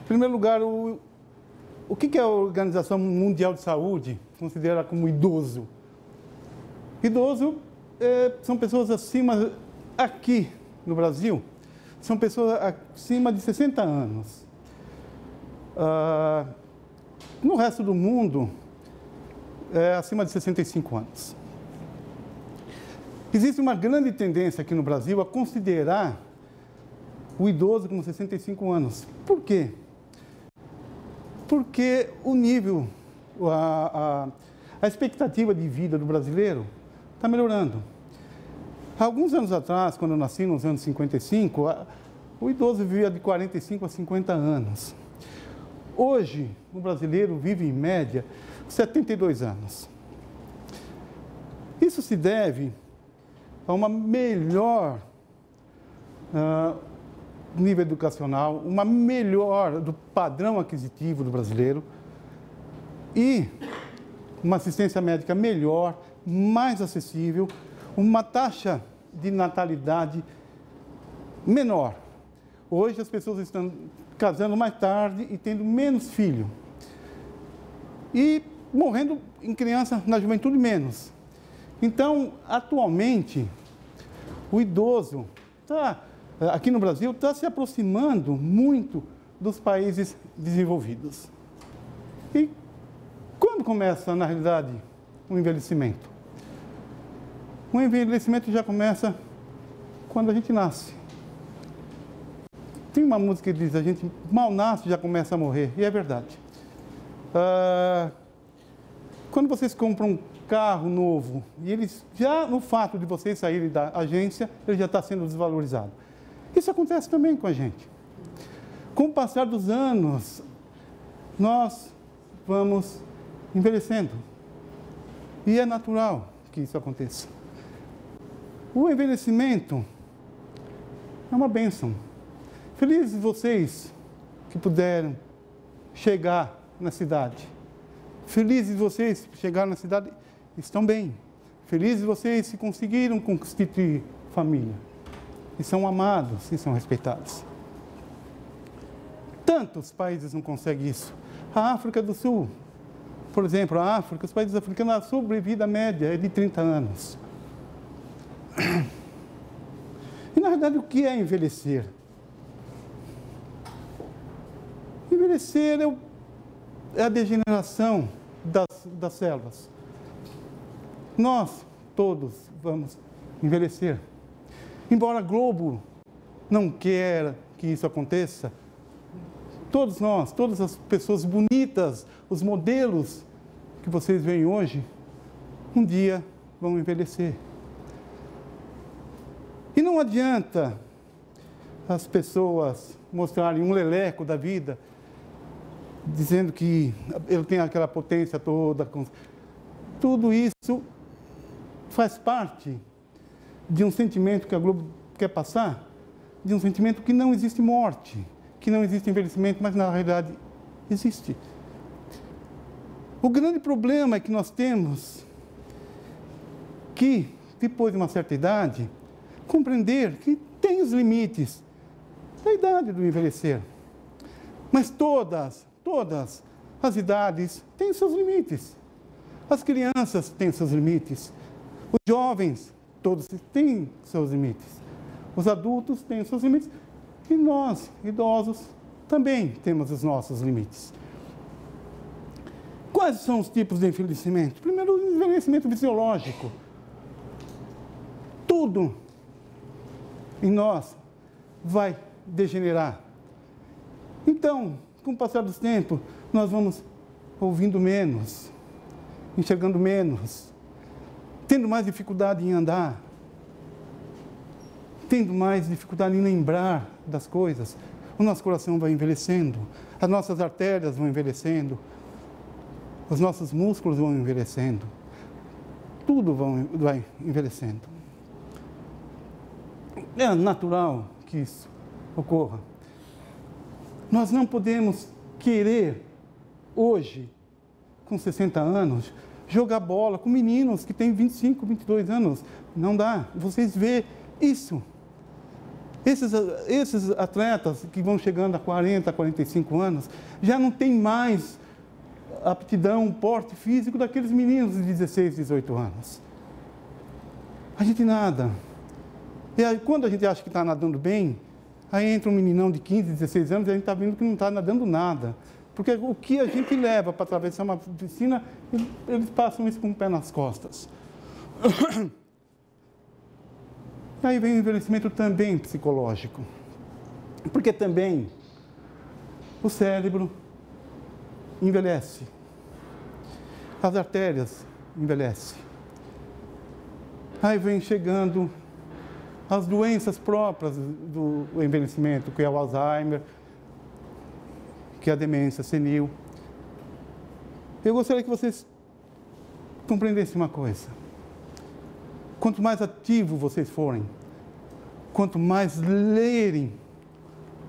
Em primeiro lugar, o que a Organização Mundial de Saúde considera como idoso? Idoso são pessoas acima, aqui no Brasil, são pessoas acima de 60 anos. No resto do mundo, é acima de 65 anos. Existe uma grande tendência aqui no Brasil a considerar o idoso como 65 anos. Por quê? Porque o nível, a expectativa de vida do brasileiro está melhorando. Há alguns anos atrás, quando eu nasci, nos anos 55, o idoso vivia de 45 a 50 anos. Hoje, o brasileiro vive, em média, 72 anos. Isso se deve a uma melhor nível educacional, uma melhora do padrão aquisitivo do brasileiro e uma assistência médica melhor, mais acessível, uma taxa de natalidade menor. Hoje as pessoas estão casando mais tarde e tendo menos filho. E morrendo em criança, na juventude, menos. Então, atualmente, o idoso aqui no Brasil está se aproximando muito dos países desenvolvidos. E quando começa, na realidade, o envelhecimento? O envelhecimento já começa quando a gente nasce. Tem uma música que diz, a gente mal nasce já começa a morrer, e é verdade. Quando vocês compram um carro novo, e eles já, no fato de vocês saírem da agência, ele já está sendo desvalorizado. Isso acontece também com a gente. Com o passar dos anos, nós vamos envelhecendo. E é natural que isso aconteça. O envelhecimento é uma bênção. Felizes vocês que puderam chegar na cidade. Felizes vocês que chegaram na cidade e estão bem. Felizes vocês que conseguiram constituir família. E são amados e são respeitados. Tantos países não conseguem isso. A África do Sul, por exemplo, a África, os países africanos, a sobrevida média é de 30 anos. E, na verdade, o que é envelhecer? Envelhecer é a degeneração das células. Nós, todos, vamos envelhecer. Embora a Globo não queira que isso aconteça, todos nós, todas as pessoas bonitas, os modelos que vocês veem hoje, um dia vão envelhecer. E não adianta as pessoas mostrarem um leleco da vida, dizendo que ele tem aquela potência toda. Tudo isso faz parte de um sentimento que a Globo quer passar, de um sentimento que não existe morte, que não existe envelhecimento, mas na realidade existe. O grande problema é que nós temos que, depois de uma certa idade, compreender que tem os limites da idade do envelhecer. Mas todas as idades têm seus limites. As crianças têm seus limites. Os jovens, todos têm seus limites. Os adultos têm seus limites. E nós, idosos, também temos os nossos limites. Quais são os tipos de envelhecimento? Primeiro, o envelhecimento fisiológico. Tudo em nós vai degenerar. Então, com o passar dos tempos, nós vamos ouvindo menos, enxergando menos, tendo mais dificuldade em andar, tendo mais dificuldade em lembrar das coisas. O nosso coração vai envelhecendo, as nossas artérias vão envelhecendo, os nossos músculos vão envelhecendo, tudo vai envelhecendo. É natural que isso ocorra. Nós não podemos querer, hoje, com 60 anos, jogar bola com meninos que têm 25, 22 anos. Não dá. Vocês vê isso. Esses atletas que vão chegando a 40, 45 anos, já não tem mais aptidão, porte físico daqueles meninos de 16, 18 anos. A gente nada. E aí, quando a gente acha que está nadando bem, aí entra um meninão de 15, 16 anos e a gente está vendo que não está nadando nada. Porque o que a gente leva para atravessar uma piscina, eles passam isso com o pé nas costas. Aí vem o envelhecimento também psicológico. Porque também o cérebro envelhece. As artérias envelhecem. Aí vem chegando as doenças próprias do envelhecimento, que é o Alzheimer, que é a demência senil. Eu gostaria que vocês compreendessem uma coisa. Quanto mais ativo vocês forem, quanto mais lerem,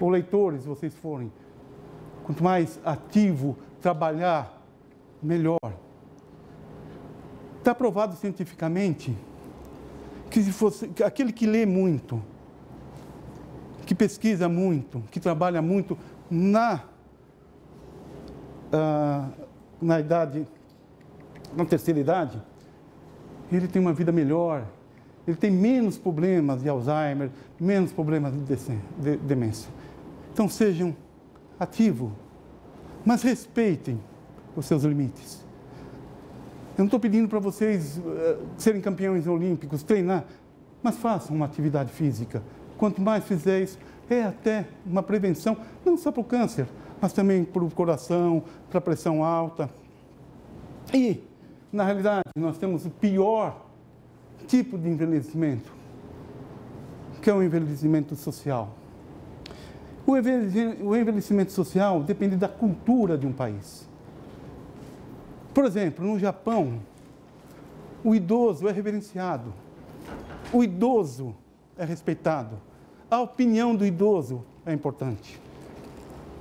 ou leitores vocês forem, quanto mais ativo trabalhar, melhor. Está provado cientificamente que aquele que lê muito, que pesquisa muito, que trabalha muito na terceira idade, ele tem uma vida melhor, ele tem menos problemas de Alzheimer, menos problemas de demência. Então sejam ativos, mas respeitem os seus limites. Eu não estou pedindo para vocês serem campeões olímpicos, treinar, mas façam uma atividade física. Quanto mais fizer isso, é até uma prevenção, não só para o câncer, mas também para o coração, para a pressão alta. E, na realidade, nós temos o pior tipo de envelhecimento, que é o envelhecimento social. O envelhecimento social depende da cultura de um país. Por exemplo, no Japão, o idoso é reverenciado, o idoso é respeitado, a opinião do idoso é importante.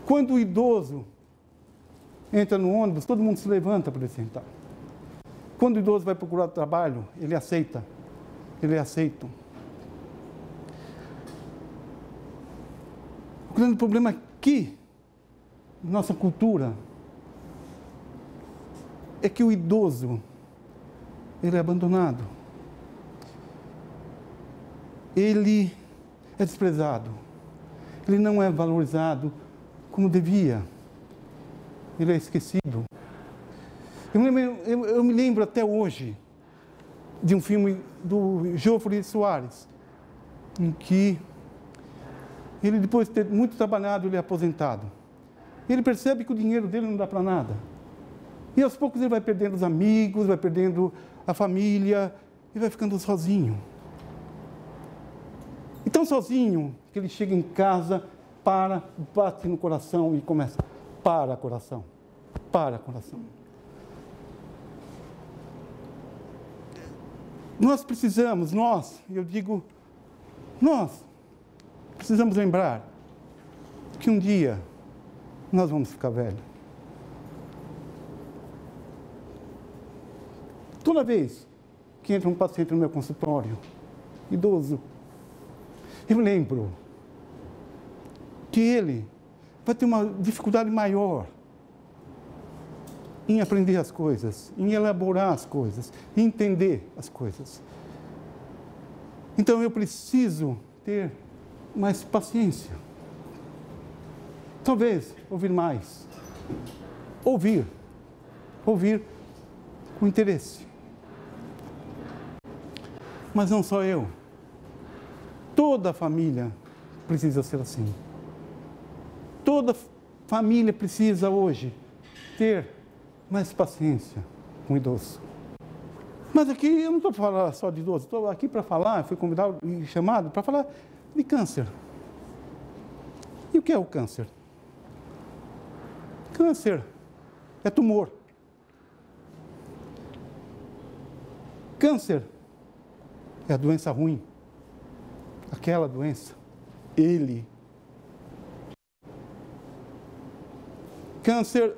Quando o idoso entra no ônibus, todo mundo se levanta para ele sentar. Quando o idoso vai procurar trabalho, ele aceita, ele é aceito. O grande problema aqui, nossa cultura, é que o idoso, ele é abandonado. Ele é desprezado. Ele não é valorizado como devia. Ele é esquecido. Eu me lembro até hoje de um filme do Jofre Soares, em que ele, depois de ter muito trabalhado, ele é aposentado. Ele percebe que o dinheiro dele não dá para nada. E aos poucos ele vai perdendo os amigos, vai perdendo a família e vai ficando sozinho. E tão sozinho que ele chega em casa, bate no coração e começa: para, coração, para, coração. Nós precisamos, nós precisamos lembrar que um dia nós vamos ficar velhos. Toda vez que entra um paciente no meu consultório, idoso, eu lembro que ele vai ter uma dificuldade maior em aprender as coisas, em elaborar as coisas, em entender as coisas. Então eu preciso ter mais paciência. Talvez ouvir mais. Ouvir com interesse. Mas não só eu. Toda a família precisa ser assim. Toda família precisa hoje ter mais paciência com o idoso. Mas aqui eu não estou para falar só de idoso, estou aqui para falar, fui convidado e chamado para falar de câncer. E o que é o câncer? Câncer é tumor. Câncer é a doença ruim. Aquela doença. Câncer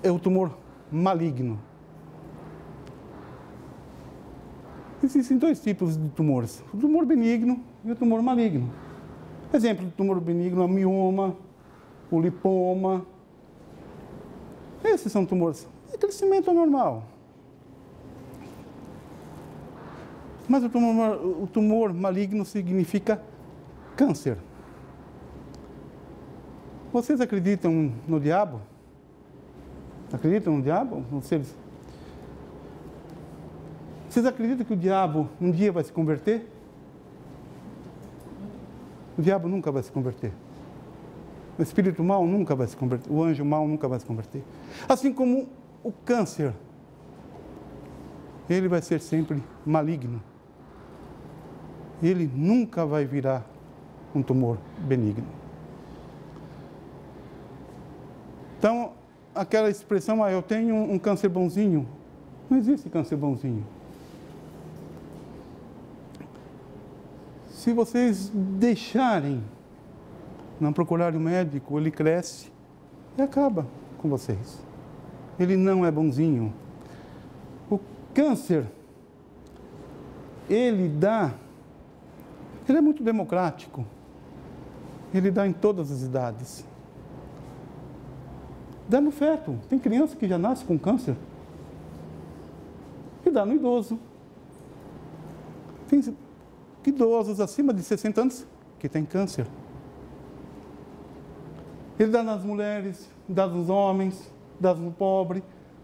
é o tumor maligno. Existem dois tipos de tumores, o tumor benigno e o tumor maligno. Exemplo do tumor benigno, o mioma, o lipoma. Esses são tumores de crescimento normal. Mas o tumor maligno significa câncer. Vocês acreditam no diabo? Acreditam no diabo? Vocês acreditam que o diabo um dia vai se converter? O diabo nunca vai se converter. O espírito mau nunca vai se converter. O anjo mau nunca vai se converter. Assim como o câncer, ele vai ser sempre maligno. Ele nunca vai virar um tumor benigno. Então, aquela expressão, eu tenho um câncer bonzinho, não existe câncer bonzinho. Se vocês deixarem, não procurarem o médico, ele cresce e acaba com vocês. Ele não é bonzinho. O câncer, ele é muito democrático. Ele dá em todas as idades. Dá no feto. Tem criança que já nasce com câncer. E dá no idoso. Tem idosos acima de 60 anos que têm câncer. Ele dá nas mulheres, dá nos homens, dá no pobre,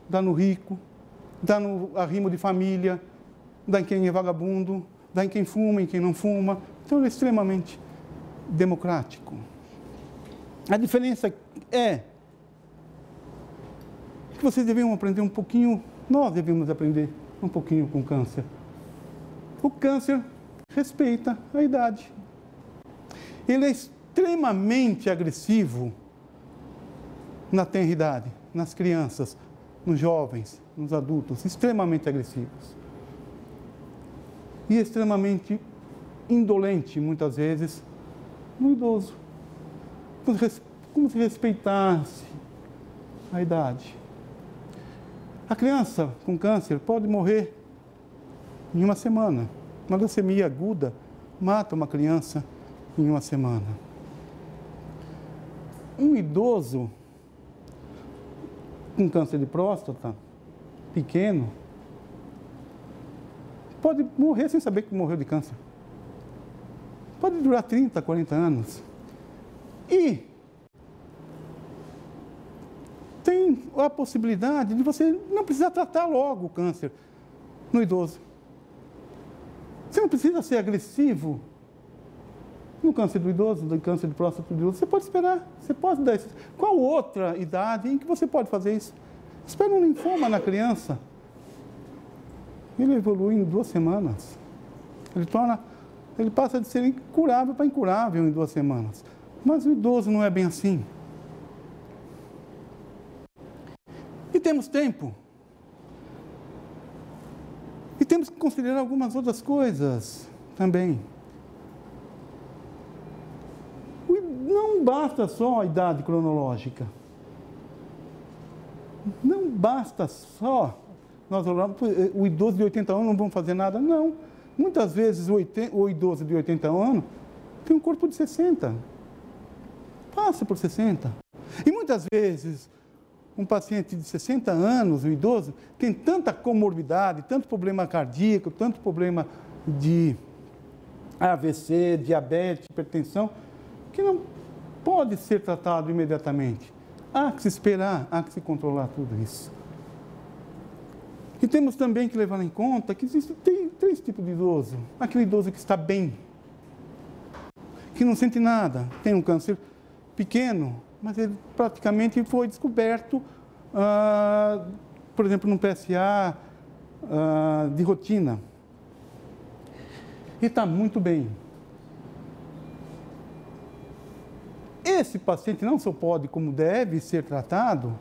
dá no rico, dá no arrimo de família, dá em quem é vagabundo, dá em quem fuma, em quem não fuma. Então ele é extremamente democrático. A diferença é que vocês deviam aprender um pouquinho, nós devemos aprender um pouquinho com o câncer. O câncer respeita a idade. Ele é extremamente agressivo na tenridade, nas crianças, nos jovens, nos adultos, extremamente agressivos. E extremamente indolente, muitas vezes, no idoso. Como se respeitasse a idade. A criança com câncer pode morrer em uma semana. Uma leucemia aguda mata uma criança em uma semana. Um idoso com câncer de próstata, pequeno, pode morrer sem saber que morreu de câncer. Pode durar 30, 40 anos. E tem a possibilidade de você não precisar tratar logo o câncer no idoso. Você não precisa ser agressivo no câncer do idoso, no câncer de próstata do idoso. Você pode esperar, você pode dar isso. Qual outra idade em que você pode fazer isso? Espera um linfoma na criança. Ele evolui em 2 semanas. Ele passa de ser incurável para incurável em 2 semanas. Mas o idoso não é bem assim. E temos tempo. E temos que considerar algumas outras coisas também. Não basta só a idade cronológica. Não basta só nós olharmos, o idoso de 80 anos não vão fazer nada. Não. Muitas vezes o idoso de 80 anos tem um corpo de 60. Passa por 60. E muitas vezes um paciente de 60 anos, um idoso, tem tanta comorbidade, tanto problema cardíaco, tanto problema de AVC, diabetes, hipertensão, que não pode ser tratado imediatamente. Há que se esperar, há que se controlar tudo isso. E temos também que levar em conta que tem 3 tipos de idoso. Aquele idoso que está bem, que não sente nada, tem um câncer pequeno, mas ele praticamente foi descoberto, por exemplo, num PSA de rotina. E está muito bem. Esse paciente não só pode, como deve ser tratado,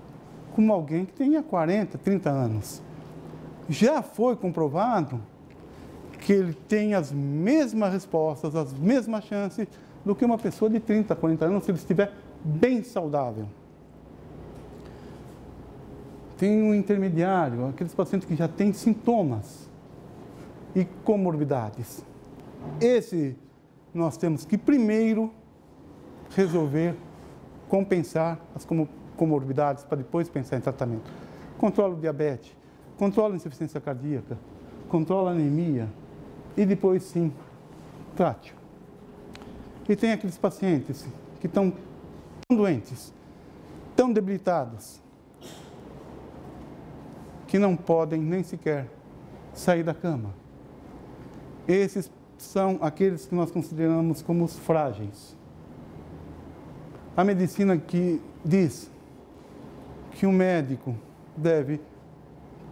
como alguém que tenha 40, 30 anos. Já foi comprovado que ele tem as mesmas respostas, as mesmas chances do que uma pessoa de 30, 40 anos, se ele estiver bem saudável. Tem um intermediário, aqueles pacientes que já têm sintomas. e comorbidades. Esse nós temos que primeiro resolver compensar as comorbidades para depois pensar em tratamento. Controla o diabetes, controla a insuficiência cardíaca, controla a anemia e depois sim, trate. E tem aqueles pacientes que estão tão doentes, tão debilitados, que não podem nem sequer sair da cama. Esses são aqueles que nós consideramos como os frágeis. A medicina que diz que o médico deve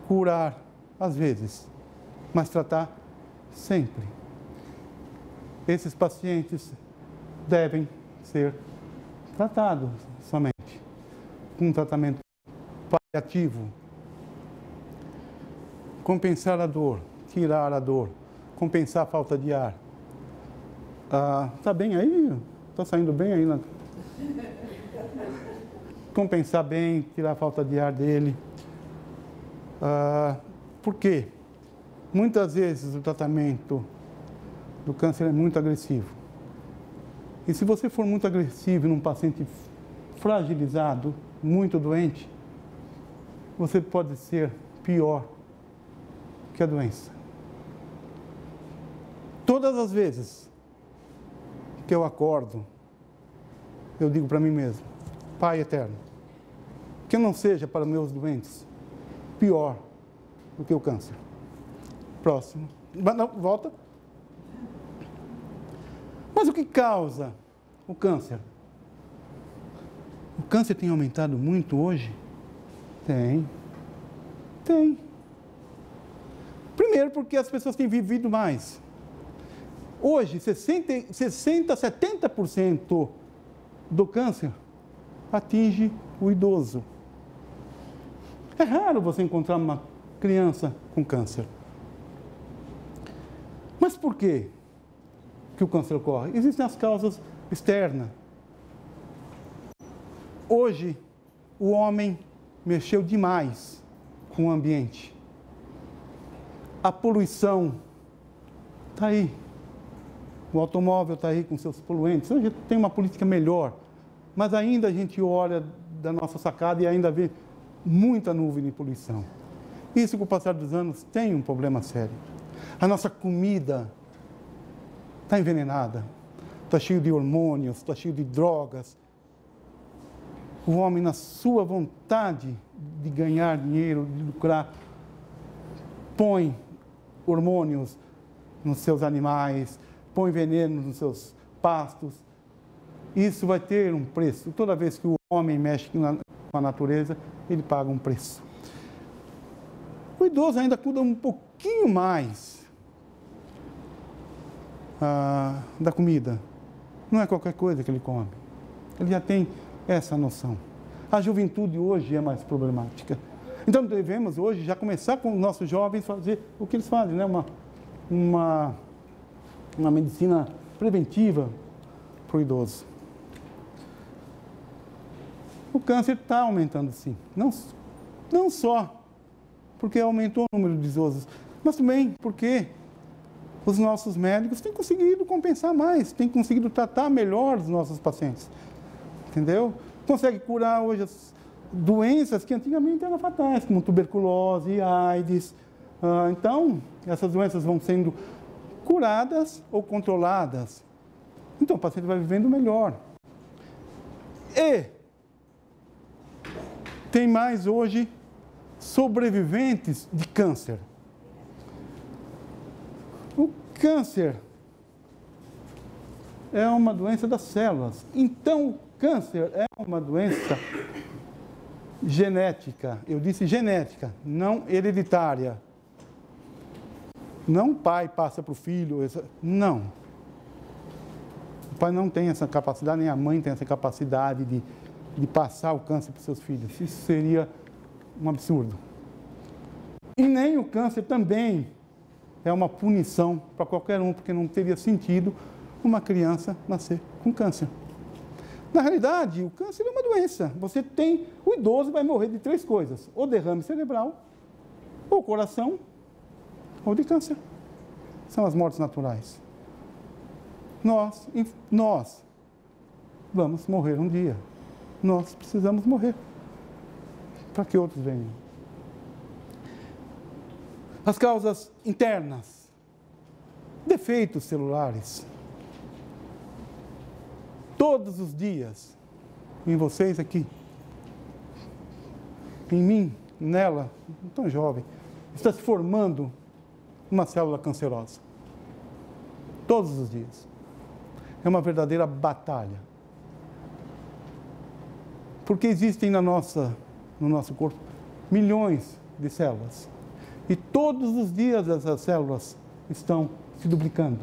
curar às vezes, mas tratar sempre. Esses pacientes devem ser tratados somente com um tratamento paliativo. Compensar a dor, tirar a dor, compensar a falta de ar. Tá bem aí? Tá saindo bem aí? Compensar bem, tirar a falta de ar dele. Por quê? Muitas vezes o tratamento do câncer é muito agressivo. E se você for muito agressivo num paciente fragilizado, muito doente, você pode ser pior que a doença. Todas as vezes que eu acordo, eu digo para mim mesmo, Pai eterno, que eu não seja para meus doentes pior do que o câncer. Próximo. Não, volta. Mas o que causa o câncer? O câncer tem aumentado muito hoje? Tem. Primeiro porque as pessoas têm vivido mais. Hoje, 70% do câncer atinge o idoso. É raro você encontrar uma criança com câncer. Mas por quê que o câncer ocorre? Existem as causas externas. Hoje, o homem mexeu demais com o ambiente. A poluição está aí. O automóvel está aí com seus poluentes. Hoje tem uma política melhor, mas ainda a gente olha da nossa sacada e ainda vê muita nuvem de poluição. Isso, com o passar dos anos, tem um problema sério. A nossa comida está envenenada, está cheio de hormônios, está cheio de drogas. O homem, na sua vontade de ganhar dinheiro, de lucrar, põe hormônios nos seus animais, põe veneno nos seus pastos. Isso vai ter um preço. Toda vez que o homem mexe com a natureza, ele paga um preço. O idoso ainda cuida um pouquinho mais da comida. Não é qualquer coisa que ele come. Ele já tem essa noção. A juventude hoje é mais problemática. Então devemos hoje já começar com os nossos jovens fazer o que eles fazem, né? Uma medicina preventiva para o idoso. O câncer está aumentando, sim. Não só porque aumentou o número de idosos, mas também porque os nossos médicos têm conseguido compensar mais, têm conseguido tratar melhor os nossos pacientes. Entendeu? Consegue curar hoje as doenças que antigamente eram fatais, como tuberculose, AIDS. Então, essas doenças vão sendo curadas ou controladas. Então, o paciente vai vivendo melhor. E tem mais hoje sobreviventes de câncer. O câncer é uma doença das células. Então, o câncer é uma doença genética. Eu disse genética, não hereditária. Não o pai passa para o filho. Não. O pai não tem essa capacidade, nem a mãe tem essa capacidade de passar o câncer para os seus filhos. Isso seria um absurdo. E nem o câncer também é uma punição para qualquer um, porque não teria sentido uma criança nascer com câncer. Na realidade, o câncer é uma doença. Você tem, o idoso vai morrer de 3 coisas: ou derrame cerebral, ou coração, ou de câncer. são as mortes naturais. Nós vamos morrer um dia. Nós precisamos morrer para que outros venham. As causas internas, defeitos celulares. Todos os dias, em vocês aqui, em mim, nela, tão jovem, está se formando uma célula cancerosa. Todos os dias. É uma verdadeira batalha. Porque existem no nosso corpo milhões de células. E todos os dias essas células estão se duplicando.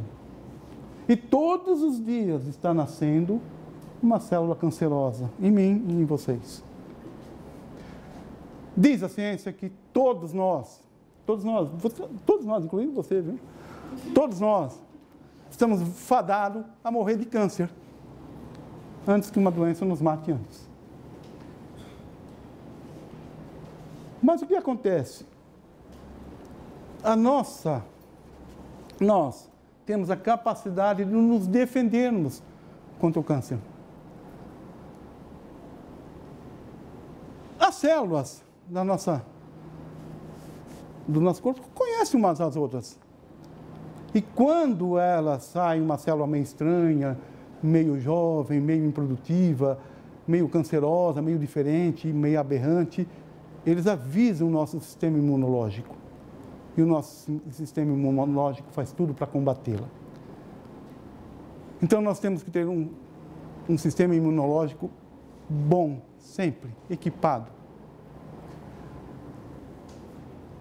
E todos os dias está nascendo uma célula cancerosa em mim e em vocês. Diz a ciência que todos nós, incluindo você, viu? Todos nós estamos fadados a morrer de câncer antes que uma doença nos mate antes. Mas o que acontece? Nós temos a capacidade de nos defendermos contra o câncer. As células do nosso corpo conhecem umas às outras. E quando ela sai uma célula meio estranha, meio jovem, meio improdutiva, meio cancerosa, meio diferente, meio aberrante, eles avisam o nosso sistema imunológico. E o nosso sistema imunológico faz tudo para combatê-la. Então nós temos que ter um sistema imunológico bom, sempre, equipado.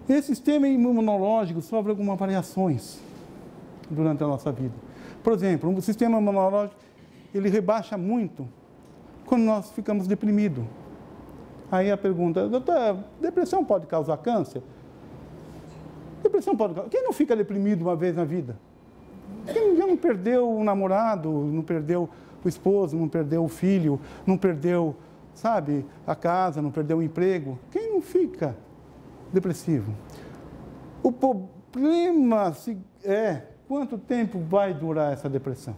Esse sistema imunológico sofre algumas variações durante a nossa vida. Por exemplo, o sistema imunológico, ele rebaixa muito quando nós ficamos deprimidos. Aí a pergunta, doutor, depressão pode causar câncer? Depressão pode causar. Quem não fica deprimido uma vez na vida? Quem já não perdeu o namorado, não perdeu o esposo, não perdeu o filho, não perdeu, sabe, a casa, não perdeu o emprego? Quem não fica depressivo? O problema é quanto tempo vai durar essa depressão.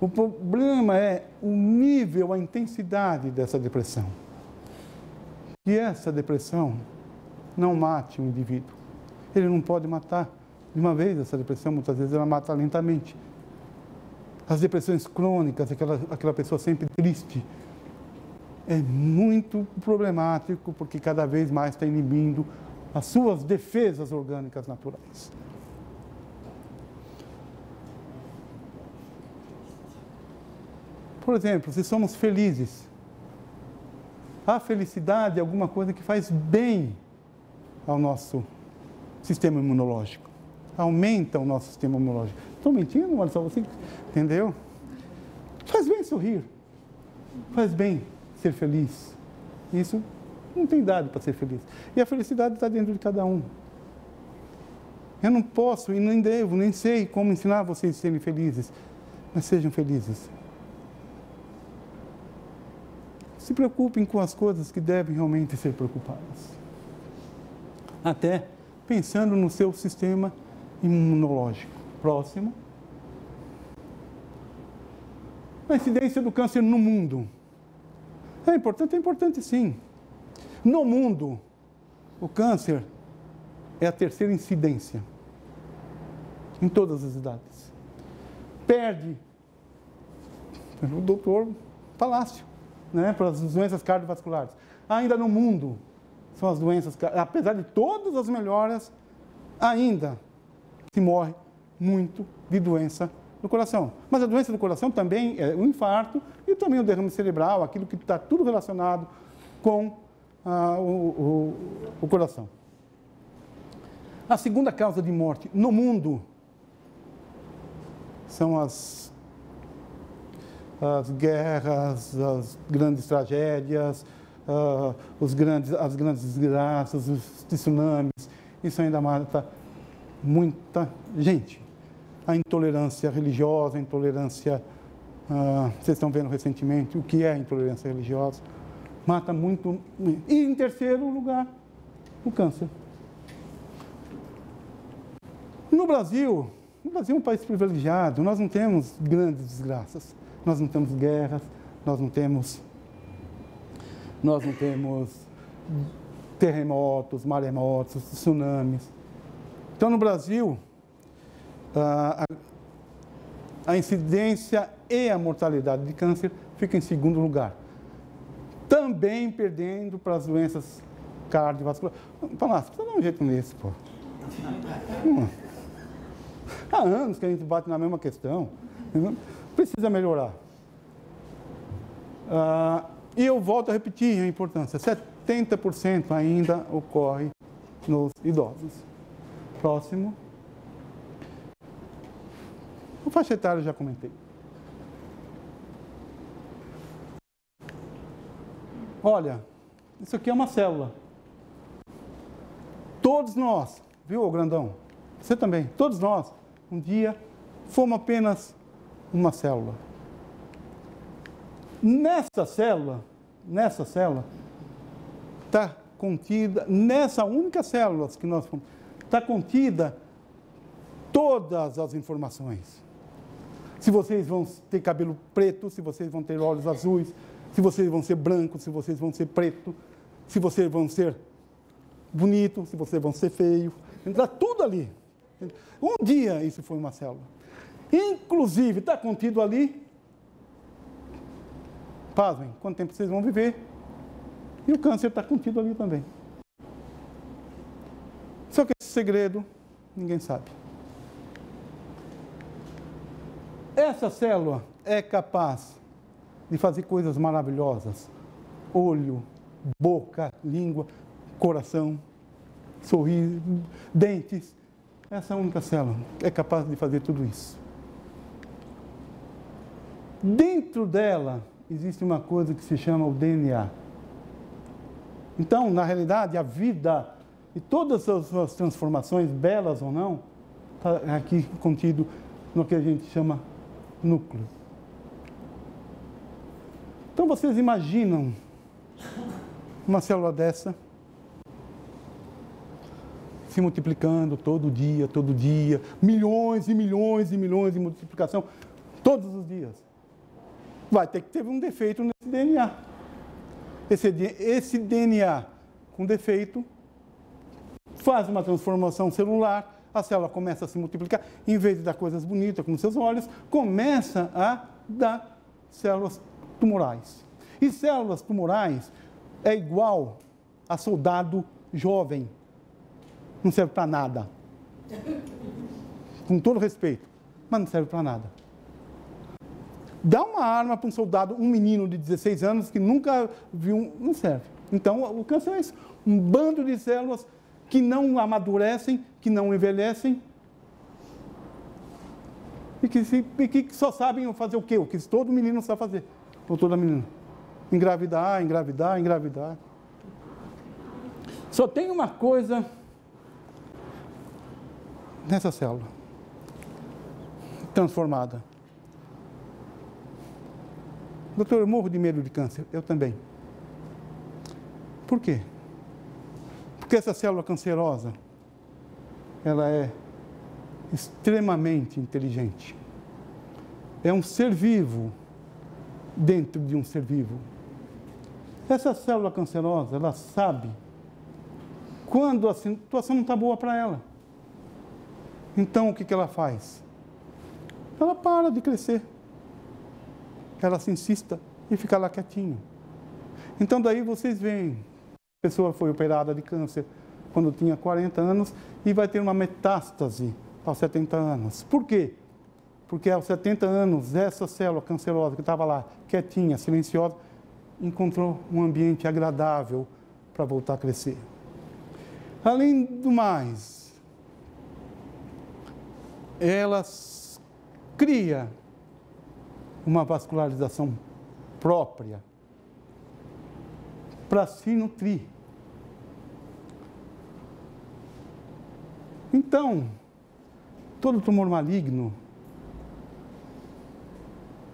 O problema é o nível, a intensidade dessa depressão. E essa depressão não mate o indivíduo. Ele não pode matar de uma vez essa depressão, muitas vezes ela mata lentamente. As depressões crônicas, aquela pessoa sempre triste, é muito problemático porque cada vez mais está inibindo as suas defesas orgânicas naturais. Por exemplo, se somos felizes, a felicidade é alguma coisa que faz bem ao nosso sistema imunológico. Aumenta o nosso sistema imunológico. Estou mentindo, olha só, você entendeu? Faz bem sorrir. Faz bem ser feliz. Isso não tem idade para ser feliz. E a felicidade está dentro de cada um. Eu não posso e nem devo, nem sei como ensinar vocês a serem felizes. Mas sejam felizes. Se preocupem com as coisas que devem realmente ser preocupadas. Até pensando no seu sistema imunológico próximo. A incidência do câncer no mundo. É importante sim. No mundo, o câncer é a terceira incidência em todas as idades. Perde o doutor Palácio, né, para as doenças cardiovasculares. Ainda no mundo, são as doenças, apesar de todas as melhoras, ainda se morre muito de doença do coração. Mas a doença do coração também é o infarto e também o derrame cerebral, aquilo que está tudo relacionado com o coração. A segunda causa de morte no mundo são as guerras, as grandes tragédias, as grandes desgraças, os tsunamis. Isso ainda mata muita gente. A intolerância religiosa, a intolerância... vocês estão vendo recentemente o que é a intolerância religiosa. Mata muito... E, em terceiro lugar, o câncer. No Brasil é um país privilegiado, nós não temos grandes desgraças, nós não temos guerras, nós não temos terremotos, maremotos, tsunamis. Então, no Brasil, a incidência e a mortalidade de câncer ficam em segundo lugar. Também perdendo para as doenças cardiovasculares. Palácio, precisa dar um jeito nisso, pô. Há anos que a gente bate na mesma questão. Precisa melhorar. E eu volto a repetir a importância. 70% ainda ocorre nos idosos. Próximo. O faixa etária eu já comentei. Olha, isso aqui é uma célula. Todos nós, viu, grandão? Você também, todos nós, um dia, fomos apenas uma célula. Nessa célula, está contida, nessa única célula que nós fomos, está contida todas as informações. Se vocês vão ter cabelo preto, se vocês vão ter olhos azuis, se vocês vão ser brancos, se vocês vão ser preto, se vocês vão ser bonito, se vocês vão ser feio. Está tudo ali. Um dia isso foi uma célula. Inclusive, está contido ali, pasmem, quanto tempo vocês vão viver. E o câncer está contido ali também. Só que esse segredo, ninguém sabe. Essa célula é capaz de fazer coisas maravilhosas. Olho, boca, língua, coração, sorriso, dentes. Essa única célula é capaz de fazer tudo isso. Dentro dela existe uma coisa que se chama o DNA. Então, na realidade, a vida e todas as suas transformações, belas ou não, está aqui contido no que a gente chama núcleo. Então, vocês imaginam uma célula dessa se multiplicando todo dia, milhões e milhões e milhões de multiplicação, todos os dias. Vai ter que ter um defeito nesse DNA. Esse DNA com defeito faz uma transformação celular, a célula começa a se multiplicar, em vez de dar coisas bonitas com seus olhos, começa a dar células tumorais. E células tumorais é igual a soldado jovem. Não serve para nada. Com todo respeito, mas não serve para nada. Dá uma arma para um soldado, um menino de 16 anos que nunca viu, não serve. Então, o câncer é isso. Um bando de células que não amadurecem, que não envelhecem e que só sabem fazer o quê? O que todo menino sabe fazer, ou toda menina. Engravidar, engravidar, engravidar. Só tem uma coisa nessa célula transformada. Doutor, eu morro de medo de câncer. Eu também. Por quê? Porque essa célula cancerosa, ela é extremamente inteligente. É um ser vivo dentro de um ser vivo. Essa célula cancerosa, ela sabe quando a situação não está boa para ela. Então, o que ela faz? Ela para de crescer. Ela se insista e fica lá quietinho. Então, daí vocês veem, a pessoa foi operada de câncer quando tinha 40 anos e vai ter uma metástase aos 70 anos. Por quê? Porque aos 70 anos, essa célula cancerosa que estava lá, quietinha, silenciosa, encontrou um ambiente agradável para voltar a crescer. Além do mais, ela cria uma vascularização própria para se nutrir. Então, todo tumor maligno,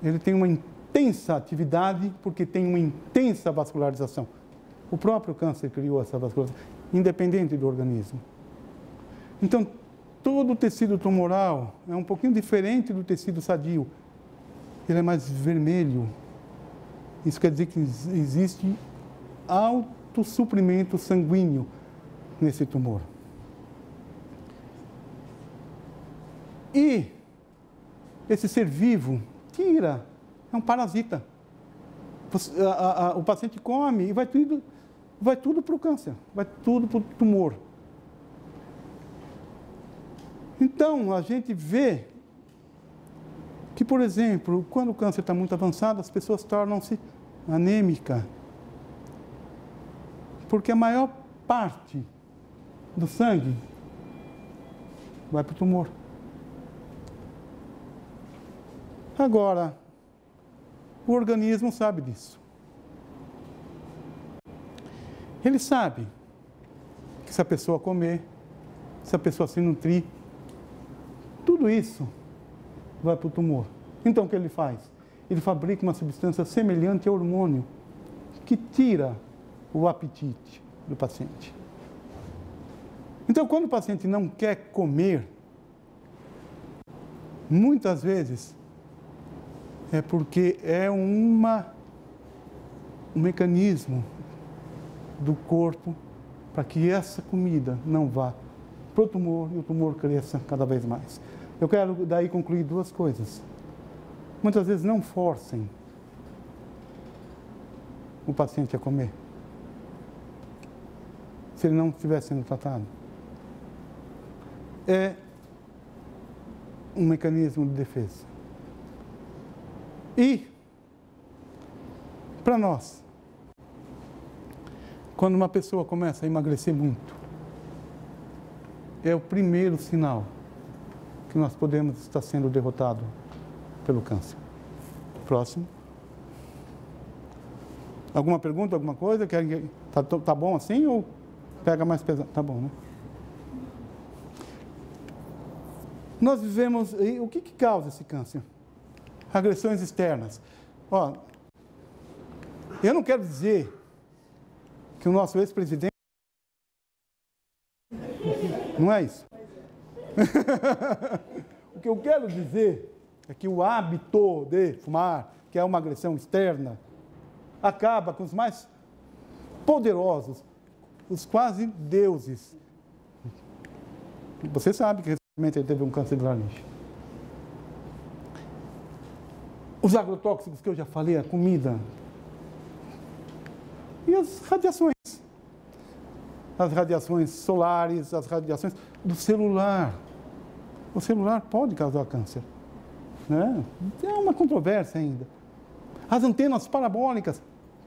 ele tem uma intensa atividade porque tem uma intensa vascularização. O próprio câncer criou essa vascularização, independente do organismo. Então, todo o tecido tumoral é um pouquinho diferente do tecido sadio. Ele é mais vermelho. Isso quer dizer que existe alto suprimento sanguíneo nesse tumor. E esse ser vivo tira, é um parasita. O paciente come e vai tudo para o câncer, vai tudo para o tumor. Então, a gente vê que, por exemplo, quando o câncer está muito avançado, as pessoas tornam-se anêmicas. Porque a maior parte do sangue vai para o tumor. Agora, o organismo sabe disso. Ele sabe que se a pessoa comer, se a pessoa se nutrir, tudo isso vai para o tumor. Então, o que ele faz? Ele fabrica uma substância semelhante ao hormônio que tira o apetite do paciente. Então, quando o paciente não quer comer, muitas vezes é porque é um mecanismo do corpo para que essa comida não vá para o tumor e o tumor cresça cada vez mais. Eu quero daí concluir duas coisas. Muitas vezes não forcem o paciente a comer, se ele não estiver sendo tratado. É um mecanismo de defesa. E, para nós, quando uma pessoa começa a emagrecer muito, é o primeiro sinal que nós podemos estar sendo derrotados pelo câncer. Próximo. Alguma pergunta, alguma coisa? Tá bom assim ou pega mais pesado? Tá bom, né? Nós vivemos... O que causa esse câncer? Agressões externas. Ó, eu não quero dizer que o nosso ex-presidente... Não é isso. O que eu quero dizer é que o hábito de fumar, que é uma agressão externa, acaba com os mais poderosos, os quase deuses. Você sabe que recentemente ele teve um câncer de laringe. Os agrotóxicos que eu já falei, a comida. E as radiações. As radiações solares, as radiações do celular. O celular pode causar câncer. Né? É uma controvérsia ainda. As antenas parabólicas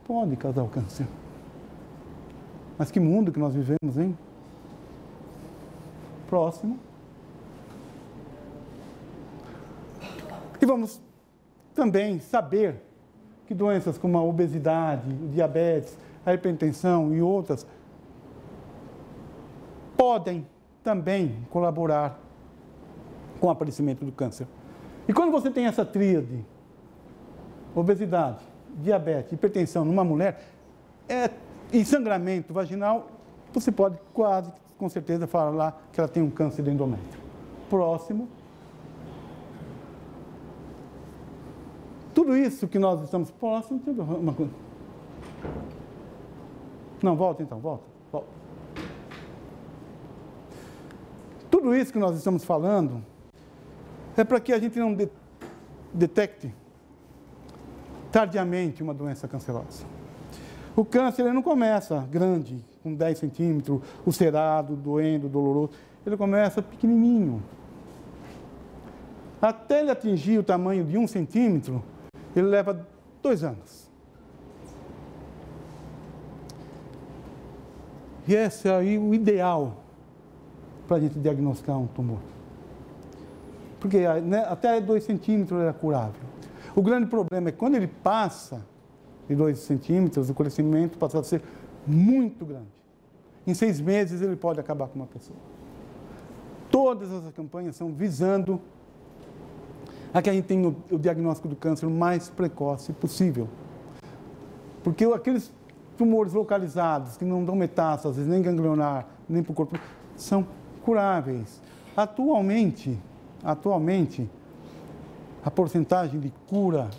podem causar o câncer. Mas que mundo que nós vivemos, hein? Próximo. E vamos também saber que doenças como a obesidade, o diabetes, a hipertensão e outras podem também colaborar com o aparecimento do câncer. E quando você tem essa tríade, obesidade, diabetes, hipertensão numa mulher, e sangramento vaginal, você pode quase, com certeza, falar que ela tem um câncer de endométrio. Próximo. Tudo isso que nós estamos próximos... Uma coisa. Não, volta então, volta. Tudo isso que nós estamos falando é para que a gente não detecte tardiamente uma doença cancerosa. O câncer ele não começa grande, com 10 centímetros, ulcerado, doendo, doloroso. Ele começa pequenininho. Até ele atingir o tamanho de 1 centímetro, ele leva 2 anos. E esse é aí o ideal para a gente diagnosticar um tumor. Porque né, até 2 centímetros ele é curável. O grande problema é que quando ele passa de 2 centímetros, o crescimento passa a ser muito grande. Em 6 meses ele pode acabar com uma pessoa. Todas as campanhas são visando a que a gente tenha o diagnóstico do câncer o mais precoce possível. Porque aqueles tumores localizados, que não dão metástases, nem ganglionar, nem para o corpo, são curáveis. atualmente, a porcentagem de cura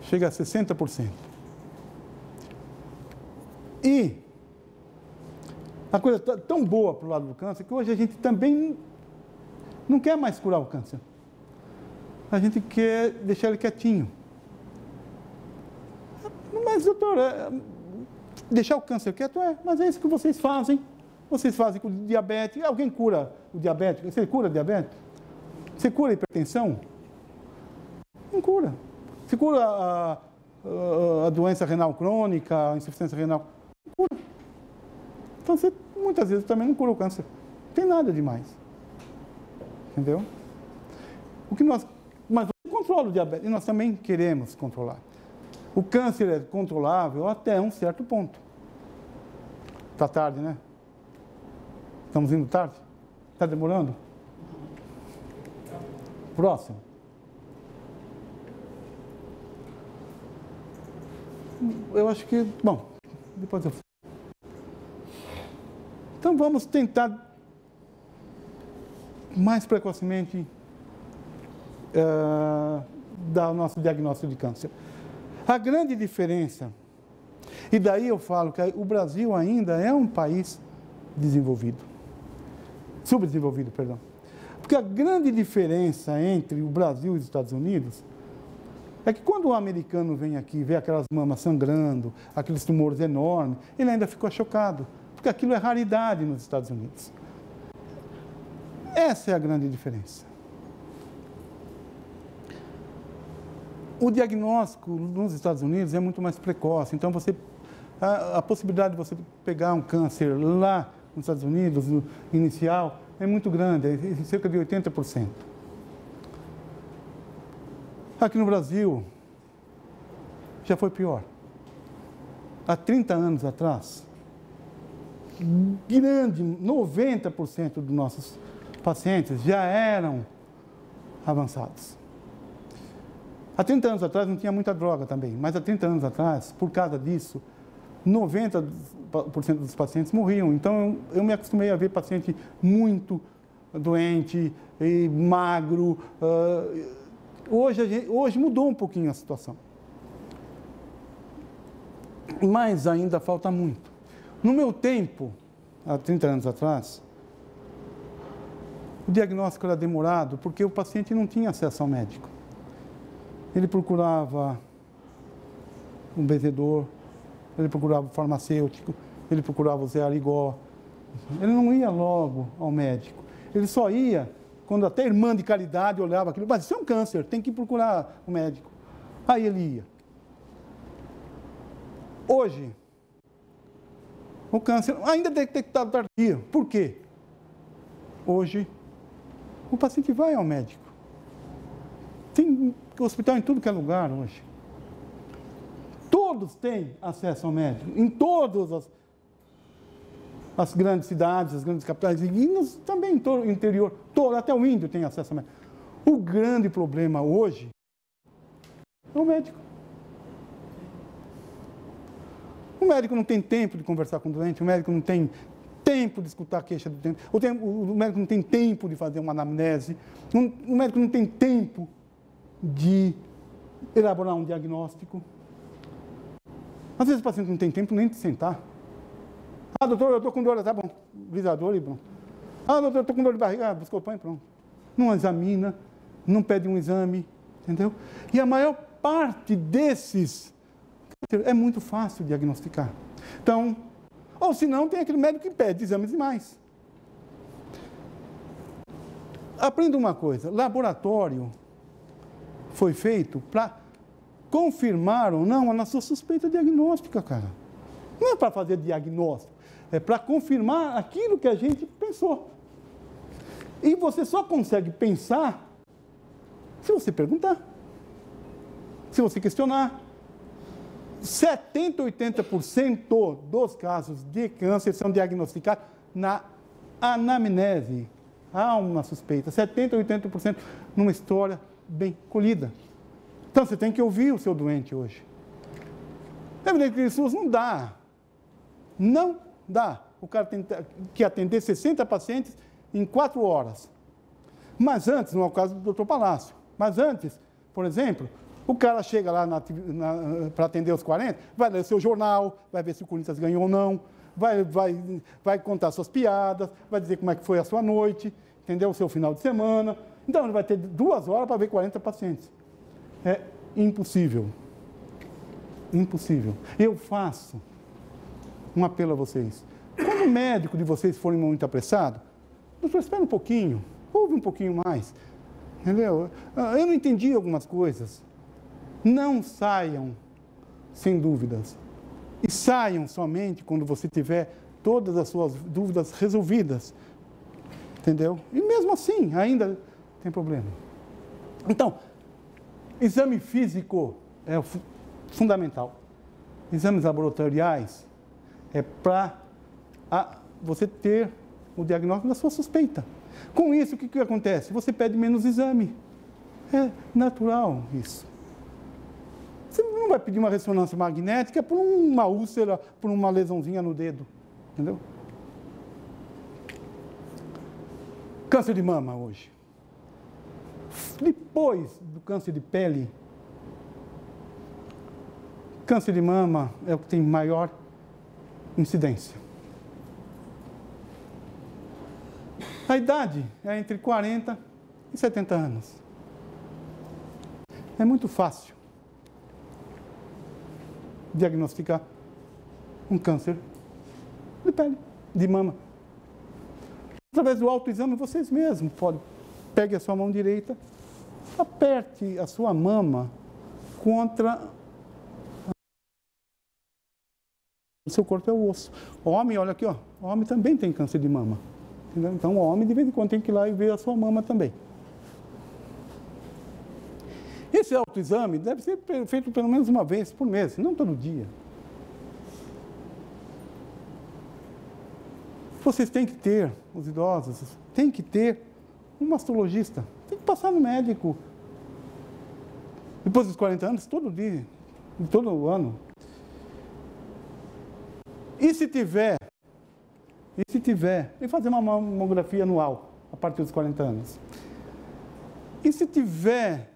chega a 60%. E a coisa está tão boa para o lado do câncer que hoje a gente também não quer mais curar o câncer. A gente quer deixar ele quietinho. Mas, doutor, deixar o câncer quieto mas é isso que vocês fazem. Vocês fazem com o diabetes. Alguém cura o diabetes? Você cura o diabetes? Você cura a hipertensão? Não cura. Você cura a doença renal crônica, a insuficiência renal? Não cura. Então, você muitas vezes também não cura o câncer. Não tem nada demais. Entendeu? Mas você controla o diabetes, e nós também queremos controlar. O câncer é controlável até um certo ponto. Está tarde, né? Estamos indo tarde? Está demorando? Próximo. Eu acho que... Bom, depois eu... Então, vamos tentar mais precocemente dar o nosso diagnóstico de câncer. A grande diferença, e daí eu falo que o Brasil ainda é um país desenvolvido, subdesenvolvido, perdão. Porque a grande diferença entre o Brasil e os Estados Unidos é que quando o americano vem aqui e vê aquelas mamas sangrando, aqueles tumores enormes, ele ainda ficou chocado, porque aquilo é raridade nos Estados Unidos. Essa é a grande diferença. O diagnóstico nos Estados Unidos é muito mais precoce, então a possibilidade de você pegar um câncer lá nos Estados Unidos, no inicial, é muito grande, é cerca de 80%. Aqui no Brasil, já foi pior. Há 30 anos atrás, 90% dos nossos pacientes já eram avançados. Há 30 anos atrás não tinha muita droga também, mas há 30 anos atrás, por causa disso, 90% dos pacientes morriam. Então, eu me acostumei a ver paciente muito doente, e magro. Hoje mudou um pouquinho a situação. Mas ainda falta muito. No meu tempo, há 30 anos atrás, o diagnóstico era demorado porque o paciente não tinha acesso ao médico. Ele procurava um benzedor, ele procurava o farmacêutico, ele procurava o Zé Arigó. Ele não ia logo ao médico. Ele só ia quando até a irmã de caridade olhava aquilo. Mas isso é um câncer, tem que procurar o médico. Aí ele ia. Hoje, o câncer ainda é detectado tardio. Por quê? Hoje, o paciente vai ao médico. Tem hospital em tudo que é lugar hoje. Todos têm acesso ao médico, em todas as grandes cidades, as grandes capitais, e também em todo o interior, até o índio tem acesso ao médico. O grande problema hoje é o médico. O médico não tem tempo de conversar com o doente, o médico não tem tempo de escutar a queixa do doente, o médico não tem tempo de fazer uma anamnese, o médico não tem tempo de elaborar um diagnóstico. Às vezes o paciente não tem tempo nem de sentar. Ah, doutor, eu estou com dor, tá bom, visador e pronto. Ah, doutor, eu estou com dor de barriga, buscou pão e pronto. Não examina, não pede um exame, entendeu? E a maior parte desses é muito fácil diagnosticar. Então, ou se não, tem aquele médico que pede exames demais. Aprenda uma coisa, laboratório foi feito para confirmar ou não a nossa suspeita diagnóstica, cara. Não é para fazer diagnóstico, é para confirmar aquilo que a gente pensou. E você só consegue pensar se você perguntar, se você questionar. 70%, 80% dos casos de câncer são diagnosticados na anamnese. Há uma suspeita, 70%, 80% numa história bem colhida. Então, você tem que ouvir o seu doente hoje. É evidente que isso não dá. Não dá. O cara tem que atender 60 pacientes em 4 horas. Mas antes, não é o caso do Dr. Palácio, mas antes, por exemplo, o cara chega lá para atender os 40, vai ler o seu jornal, vai ver se o Corinthians ganhou ou não, vai contar suas piadas, vai dizer como é que foi a sua noite, entendeu? O seu final de semana. Então, ele vai ter 2 horas para ver 40 pacientes. É impossível. Impossível. Eu faço um apelo a vocês. Quando o médico de vocês for muito apressado, doutor, espera um pouquinho, ouve um pouquinho mais. Entendeu? Eu não entendi algumas coisas. Não saiam sem dúvidas. E saiam somente quando você tiver todas as suas dúvidas resolvidas. Entendeu? E mesmo assim, ainda tem problema. Então, exame físico é fundamental. Exames laboratoriais é para você ter o diagnóstico da sua suspeita. Com isso, o que acontece? Você pede menos exame. É natural isso. Você não vai pedir uma ressonância magnética por uma úlcera, por uma lesãozinha no dedo. Entendeu? Câncer de mama hoje. Depois do câncer de pele, câncer de mama é o que tem maior incidência. A idade é entre 40 e 70 anos. É muito fácil diagnosticar um câncer de pele, de mama. Através do autoexame, vocês mesmos podem. Pegue a sua mão direita, aperte a sua mama contra o seu corpo é o osso. O homem, olha aqui, ó, o homem também tem câncer de mama. Entendeu? Então, o homem, de vez em quando, tem que ir lá e ver a sua mama também. Esse autoexame deve ser feito pelo menos uma vez por mês, não todo dia. Vocês têm que ter, os idosos, têm que ter um mastologista. Tem que passar no médico. Depois dos 40 anos, todo dia, todo ano. E se tiver, e fazer uma mamografia anual, a partir dos 40 anos. E se tiver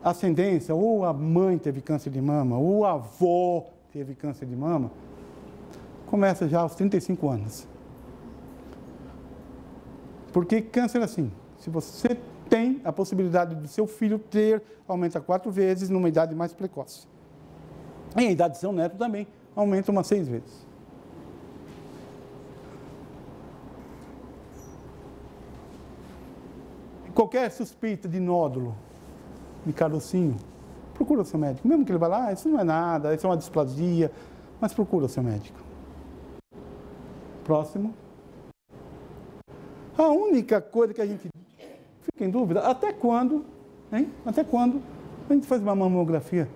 ascendência, ou a mãe teve câncer de mama, ou a avó teve câncer de mama, começa já aos 35 anos. Porque câncer é assim, se você tem a possibilidade do seu filho ter, aumenta 4 vezes numa idade mais precoce. E a idade do seu neto também aumenta umas 6 vezes. Qualquer suspeita de nódulo, de carocinho, procura o seu médico. Mesmo que ele vá lá, isso não é nada, isso é uma displasia, mas procura o seu médico. Próximo. A única coisa que a gente fica em dúvida, até quando, hein? Até quando a gente faz uma mamografia?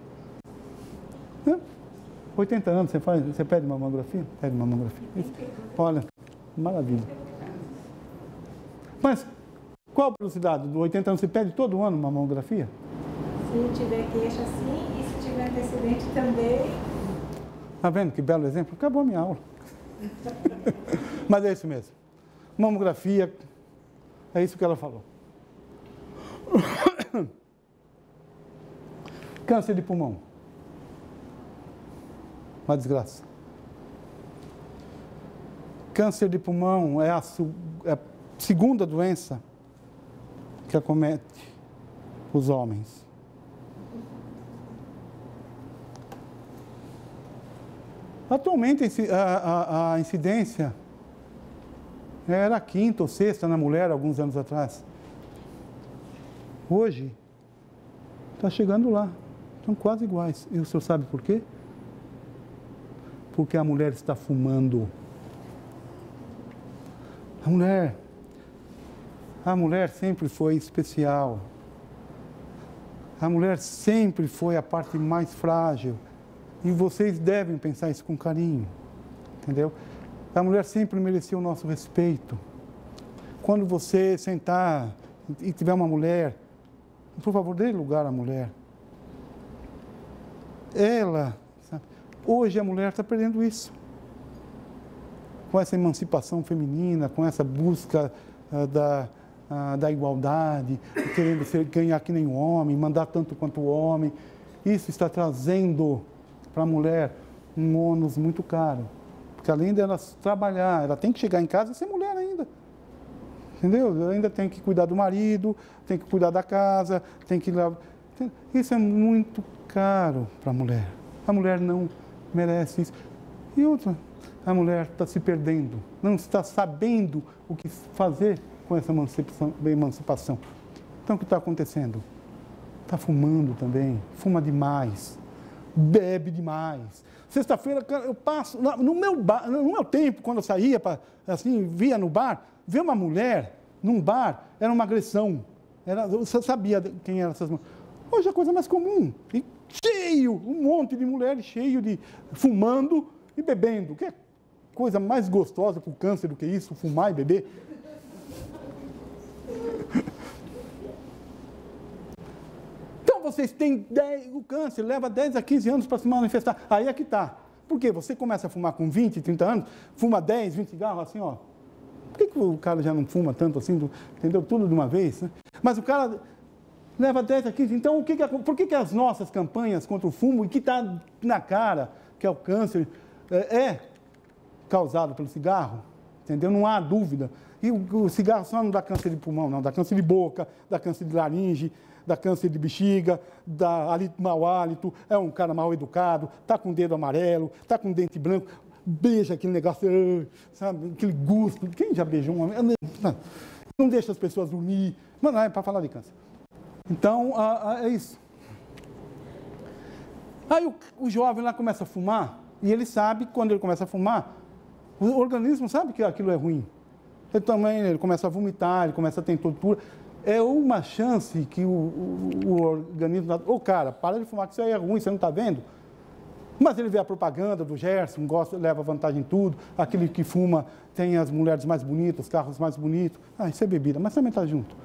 80 anos, você pede uma mamografia? Pede uma mamografia. Isso. Olha, maravilha. Mas qual a velocidade? Do 80 anos você pede todo ano uma mamografia? Se tiver queixa, sim, e se tiver antecedente também. Está vendo que belo exemplo? Acabou a minha aula. Mas é isso mesmo. Mamografia, é isso que ela falou. Câncer de pulmão. Uma desgraça. Câncer de pulmão é a segunda doença que acomete os homens. Atualmente, a incidência era a 5ª ou 6ª na mulher, alguns anos atrás. Hoje, está chegando lá. Estão quase iguais. E o senhor sabe por quê? Porque a mulher está fumando. A mulher sempre foi especial. A mulher sempre foi a parte mais frágil. E vocês devem pensar isso com carinho. Entendeu? A mulher sempre mereceu o nosso respeito. Quando você sentar e tiver uma mulher, por favor, dê lugar à mulher. Ela, sabe? Hoje a mulher está perdendo isso. com essa emancipação feminina, com essa busca da igualdade, querendo ganhar que nem o homem, mandar tanto quanto o homem, isso está trazendo para a mulher um ônus muito caro. Porque além dela trabalhar, ela tem que chegar em casa e ser mulher ainda. Entendeu? Ela ainda tem que cuidar do marido, tem que cuidar da casa, tem que... Isso é muito caro para a mulher. A mulher não merece isso. E outra, a mulher está se perdendo, não está sabendo o que fazer com essa emancipação. Então, o que está acontecendo? Está fumando também, fuma demais, bebe demais. Sexta-feira, eu passo, no meu tempo, quando eu saía, assim, via no bar, ver uma mulher num bar era uma agressão. Você sabia quem eram essas mulheres. Hoje é a coisa mais comum. E cheio, um monte de mulheres cheio de fumando e bebendo. Que é coisa mais gostosa para o câncer do que isso, fumar e beber. Então vocês têm o câncer, leva 10 a 15 anos para se manifestar. Aí é que está. Por quê? Você começa a fumar com 20, 30 anos, fuma 10, 20 cigarros assim, ó. Por que o cara já não fuma tanto assim, entendeu? Tudo de uma vez, né? Mas o cara leva 10 a 15. Então, por que as nossas campanhas contra o fumo, e que está na cara, que é o câncer, é causado pelo cigarro, entendeu? Não há dúvida. E o cigarro só não dá câncer de pulmão, não. Dá câncer de boca, dá câncer de laringe, dá câncer de bexiga, dá mau hálito, é um cara mal educado, está com o dedo amarelo, está com o dente branco, beija aquele negócio, sabe, aquele gosto. Quem já beijou um homem? Não deixa as pessoas dormir. Mano, é para falar de câncer. Então, é isso. Aí o jovem lá começa a fumar, e ele sabe que quando ele começa a fumar, o organismo sabe que aquilo é ruim. Ele começa a vomitar, ele começa a ter tortura. É uma chance que o organismo... cara, para de fumar, que isso aí é ruim, você não está vendo? Mas ele vê a propaganda do Gerson, leva vantagem em tudo. Aquele que fuma tem as mulheres mais bonitas, os carros mais bonitos. Isso é bebida, mas também está junto.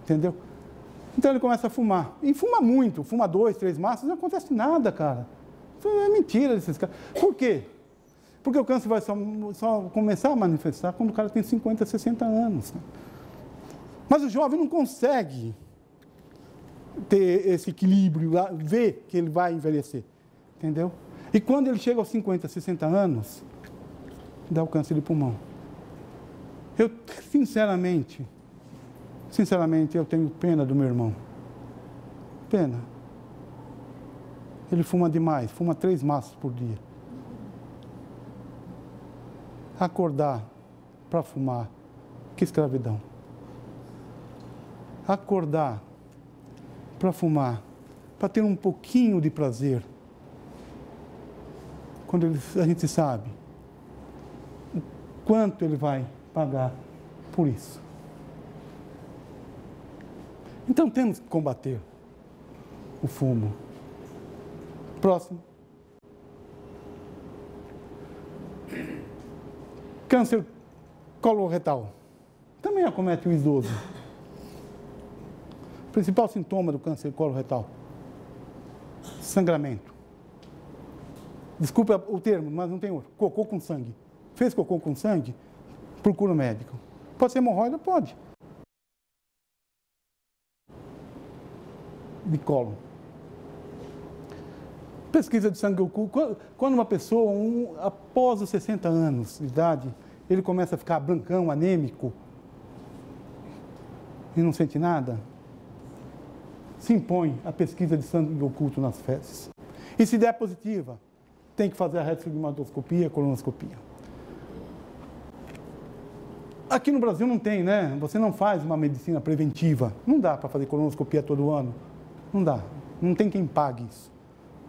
Entendeu? Então ele começa a fumar. E fuma muito, fuma 2, 3 maços, não acontece nada, cara. Isso é mentira desses caras. Por quê? Porque o câncer vai só começar a manifestar quando o cara tem 50, 60 anos. Mas o jovem não consegue ter esse equilíbrio, ver que ele vai envelhecer. Entendeu? E quando ele chega aos 50, 60 anos, dá o câncer de pulmão. Eu, sinceramente, eu tenho pena do meu irmão. Pena. Ele fuma demais, fuma 3 maços por dia. Acordar para fumar, que escravidão. Acordar para fumar, para ter um pouquinho de prazer. Quando a gente sabe o quanto ele vai pagar por isso. Então temos que combater o fumo. Próximo. Câncer coloretal. Também acomete o idoso. O principal sintoma do câncer coloretal: sangramento. Desculpa o termo, mas não tem outro. Cocô com sangue. Fez cocô com sangue? Procura um médico. Pode ser hemorroida? Pode. De colo. Pesquisa de sangue oculto. Quando uma pessoa, após os 60 anos de idade, ele começa a ficar brancão, anêmico, e não sente nada, se impõe a pesquisa de sangue oculto nas fezes. E se der positiva, tem que fazer a retostigmatoscopia, colonoscopia. Aqui no Brasil não tem, né? Você não faz uma medicina preventiva. Não dá para fazer colonoscopia todo ano. Não dá. Não tem quem pague isso.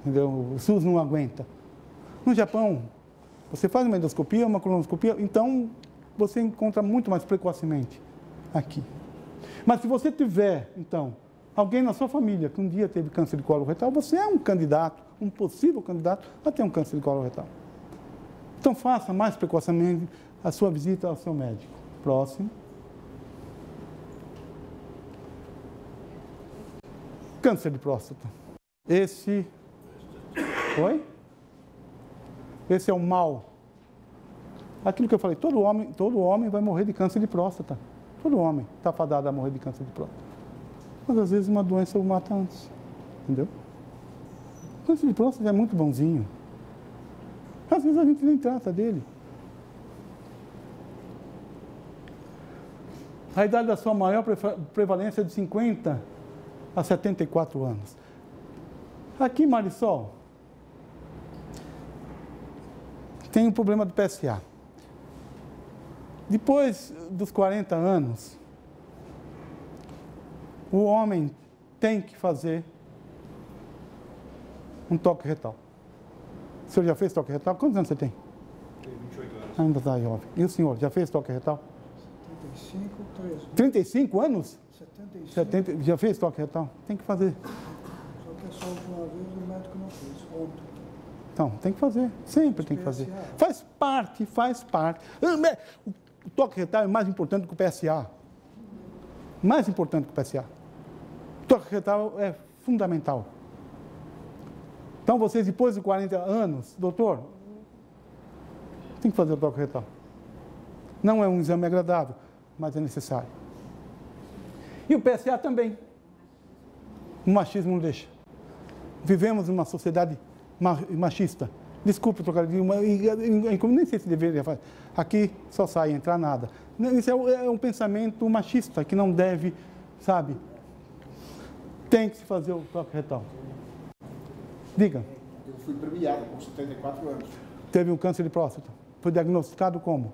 Entendeu? O SUS não aguenta. No Japão, você faz uma endoscopia, uma colonoscopia, então você encontra muito mais precocemente aqui. Mas se você tiver, então, alguém na sua família que um dia teve câncer de colo retal, você é um candidato, um possível candidato a ter um câncer de colo retal. Então faça mais precocemente a sua visita ao seu médico. Próximo. Câncer de próstata. Esse é o mal Aquilo que eu falei, todo homem vai morrer de câncer de próstata. Todo homem está fadado a morrer de câncer de próstata. Mas às vezes uma doença o mata antes. Entendeu? O câncer de próstata é muito bonzinho. Às vezes a gente nem trata dele. A idade da sua maior prevalência é de 50 a 74 anos. Aqui, Marisol, tem um problema do PSA. Depois dos 40 anos, o homem tem que fazer um toque retal. O senhor já fez toque retal? Quantos anos você tem? Tenho 28 anos. Ainda está jovem. E o senhor, já fez toque retal? 35, 13. 35 anos? 75. 70, já fez toque retal? Tem que fazer. Só que essa última vez o médico não fez, ontem. Então, tem que fazer. Sempre tem que fazer. Faz parte, faz parte. O toque retal é mais importante que o PSA. Mais importante que o PSA. O toque retal é fundamental. Então, vocês, depois de 40 anos, doutor, tem que fazer o toque retal. Não é um exame agradável, mas é necessário. E o PSA também. O machismo não deixa. Vivemos numa sociedade machista. Desculpe, trocadilho, nem sei se deveria fazer. Aqui só sai, entrar nada. Isso é um pensamento machista que não deve, sabe? Tem que se fazer o toque retal. Diga. Eu fui premiado com 74 anos. Teve um câncer de próstata. Foi diagnosticado como?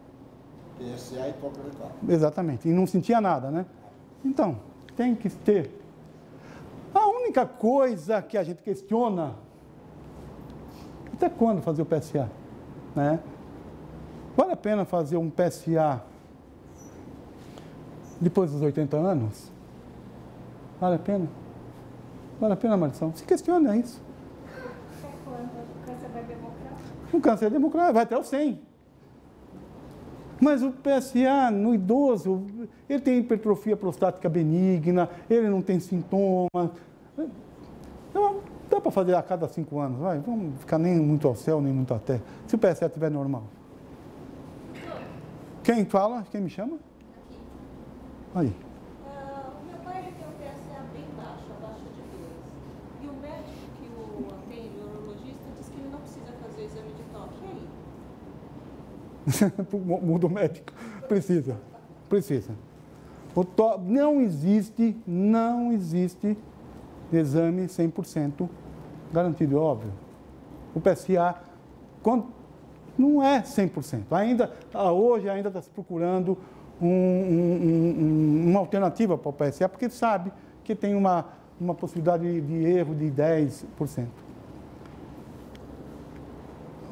PSA e toque retal. Exatamente. E não sentia nada, né? Então, tem que ter. A única coisa que a gente questiona, até quando fazer o PSA? Né? Vale a pena fazer um PSA depois dos 80 anos? Vale a pena? Vale a pena, Marisol? Se questiona isso. Até quando o câncer vai demorar? O câncer democrático vai até os 100. Mas o PSA no idoso, ele tem hipertrofia prostática benigna, ele não tem sintomas. Então, dá para fazer a cada 5 anos, vai. Vamos ficar nem muito ao céu, nem muito à terra. Se o PSA estiver normal. Quem fala? Quem me chama? Aí. O meu pai tem um PSA bem baixo, abaixo de 2. E o médico que o atende, o urologista, diz que ele não precisa fazer o exame de toque. E aí? Muda o médico. Precisa. Precisa. Não existe exame 100% garantido, óbvio. O PSA não é 100%. Hoje ainda está se procurando uma alternativa para o PSA, porque sabe que tem uma possibilidade de erro de 10%.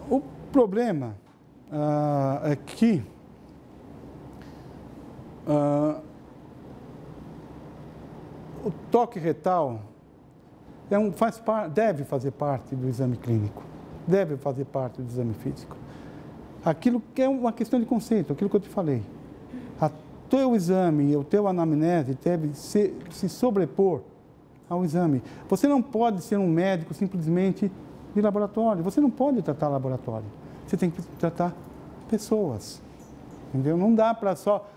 O problema é que o toque retal deve fazer parte do exame clínico, deve fazer parte do exame físico. Aquilo que é uma questão de conceito, aquilo que eu te falei. O teu exame e o teu anamnese deve se sobrepor ao exame. Você não pode ser um médico simplesmente de laboratório, você não pode tratar laboratório. Você tem que tratar pessoas, entendeu? Não dá para só...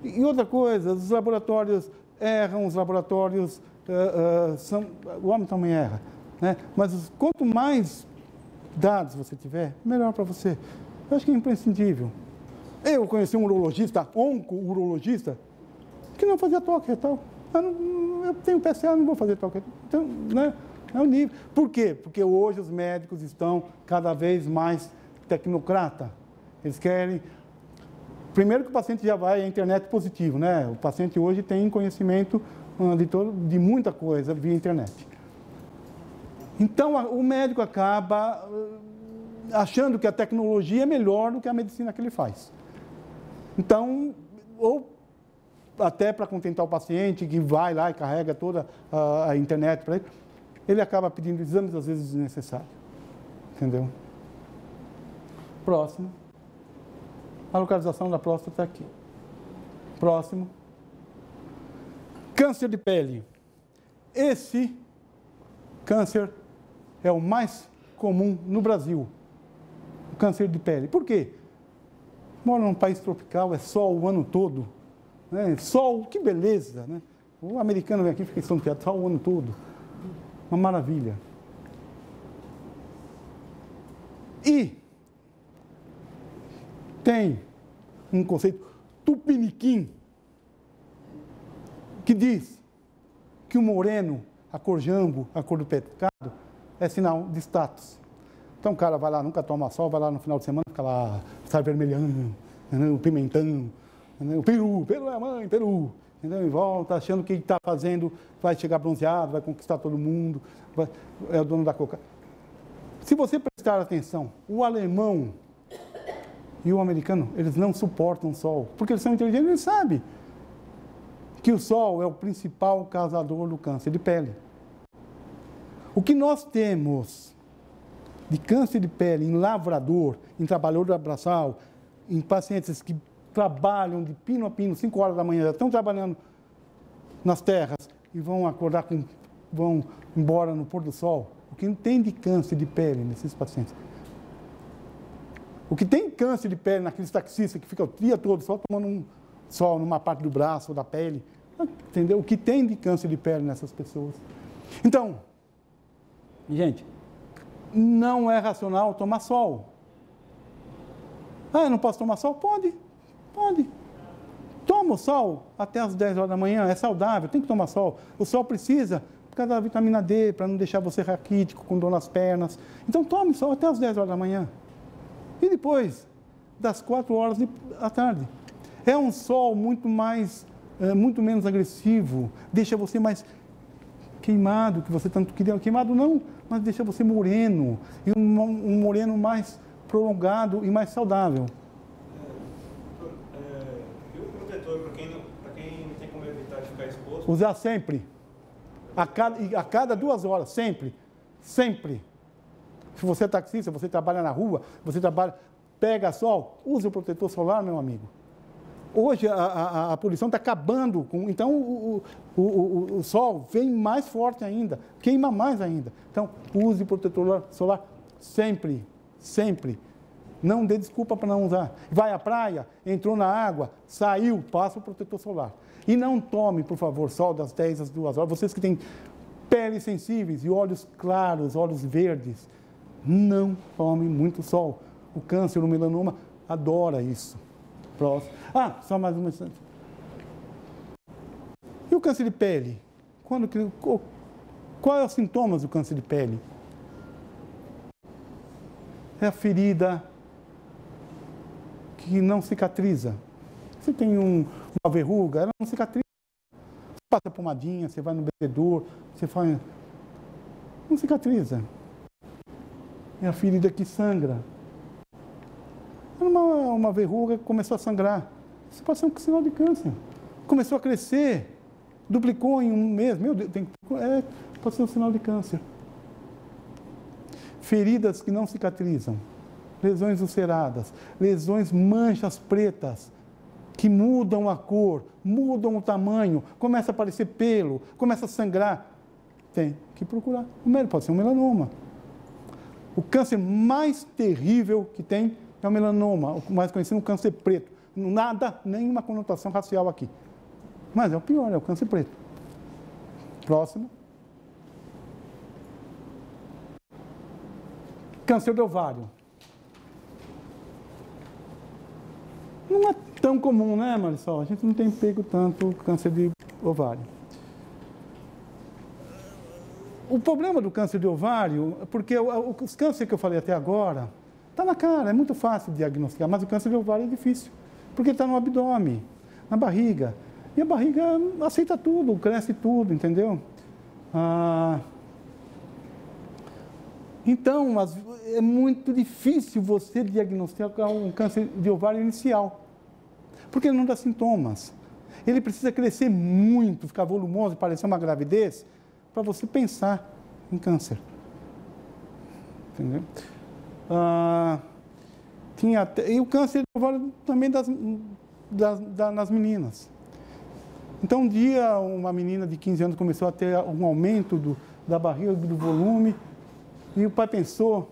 E outra coisa, os laboratórios erram, os laboratórios... o homem também erra, né? Mas quanto mais dados você tiver, melhor para você. Eu acho que é imprescindível. Eu conheci um urologista, onco-urologista, que não fazia toque retal. Eu tenho PSA, não vou fazer toque retal. Então, né? É o nível. Por quê? Porque hoje os médicos estão cada vez mais tecnocrata. Eles querem... Primeiro que o paciente já vai à internet positivo, né? O paciente hoje tem conhecimento de muita coisa via internet. Então, o médico acaba achando que a tecnologia é melhor do que a medicina que ele faz. Então, ou até para contentar o paciente que vai lá e carrega toda a internet para ele, ele acaba pedindo exames às vezes desnecessários. Entendeu? Próximo. A localização da próstata aqui. Próximo. Câncer de pele. Esse câncer é o mais comum no Brasil. O câncer de pele. Por quê? mora num país tropical, é sol o ano todo. Né? Sol, que beleza, né? O americano vem aqui e fica estonteado, sol o ano todo. Uma maravilha. E tem um conceito tupiniquim que diz que o moreno, a cor jambo, a cor do pecado, é sinal de status. Então o cara vai lá, nunca toma sol, vai lá no final de semana, fica lá, sai vermelhando, entendeu? Pimentão, entendeu? Peru é a mãe, Peru. Entendeu? E volta achando que está fazendo, vai chegar bronzeado, vai conquistar todo mundo, é o dono da coca. Se você prestar atenção, o alemão e o americano, eles não suportam o sol, porque eles são inteligentes, eles sabem que o sol é o principal causador do câncer de pele. O que nós temos de câncer de pele em lavrador, em trabalhador braçal, em pacientes que trabalham de pino a pino, 5 horas da manhã, já estão trabalhando nas terras e vão acordar, vão embora no pôr do sol. O que tem de câncer de pele nesses pacientes? O que tem câncer de pele naqueles taxistas que ficam o dia todo só tomando um sol numa parte do braço ou da pele, entendeu? O que tem de câncer de pele nessas pessoas? Então, gente, não é racional tomar sol. Ah, eu não posso tomar sol? Pode. Toma o sol até as 10 horas da manhã, é saudável, tem que tomar sol. O sol precisa por causa da vitamina D, para não deixar você raquítico, com dor nas pernas. Então tome sol até as 10 horas da manhã. E depois, das 4 horas da tarde. É um sol muito menos agressivo, deixa você mais queimado, que você tanto queria. Queimado não, mas deixa você moreno, e um moreno mais prolongado e mais saudável. E o protetor, para quem não tem como evitar de ficar exposto? Usar sempre. A cada 2 horas, sempre. Sempre. Se você é taxista, você trabalha na rua, pega sol, use o protetor solar, meu amigo. Hoje a poluição está acabando, então o sol vem mais forte ainda, queima mais ainda. Então, use o protetor solar sempre, sempre. Não dê desculpa para não usar. Vai à praia, entrou na água, saiu, passa o protetor solar. E não tome, por favor, sol das 10 às 2 horas. Vocês que têm peles sensíveis e olhos claros, olhos verdes, não tome muito sol. O câncer, o melanoma, adora isso. Próximo. Só mais um instante. E o câncer de pele? Qual é os sintomas do câncer de pele? É a ferida que não cicatriza. Você tem uma verruga, ela não cicatriza. Você passa pomadinha, você vai no bebedor, você faz... Não cicatriza. É a ferida que sangra. Uma verruga que começou a sangrar. Isso pode ser um sinal de câncer. Começou a crescer, duplicou em um mês. Meu Deus, pode ser um sinal de câncer. Feridas que não cicatrizam, lesões ulceradas, lesões manchas pretas, que mudam a cor, mudam o tamanho, começa a aparecer pelo, começa a sangrar. Tem que procurar. Pode ser um melanoma. O câncer mais terrível que tem é o melanoma, o mais conhecido como câncer preto. Nenhuma conotação racial aqui. Mas é o pior, é o câncer preto. Próximo. Câncer do ovário. Não é tão comum, né, Marisol? A gente não tem pego tanto câncer de ovário. O problema do câncer de ovário é porque os cânceres que eu falei até agora, está na cara, é muito fácil de diagnosticar, mas o câncer de ovário é difícil, porque está no abdômen, na barriga. E a barriga aceita tudo, cresce tudo, entendeu? Então, é muito difícil você diagnosticar um câncer de ovário inicial, porque ele não dá sintomas. Ele precisa crescer muito, ficar volumoso, parecer uma gravidez, para você pensar em câncer. Entendeu? E o câncer de ovário também nas meninas. Então, um dia, uma menina de 15 anos começou a ter um aumento da barriga, do volume, e o pai pensou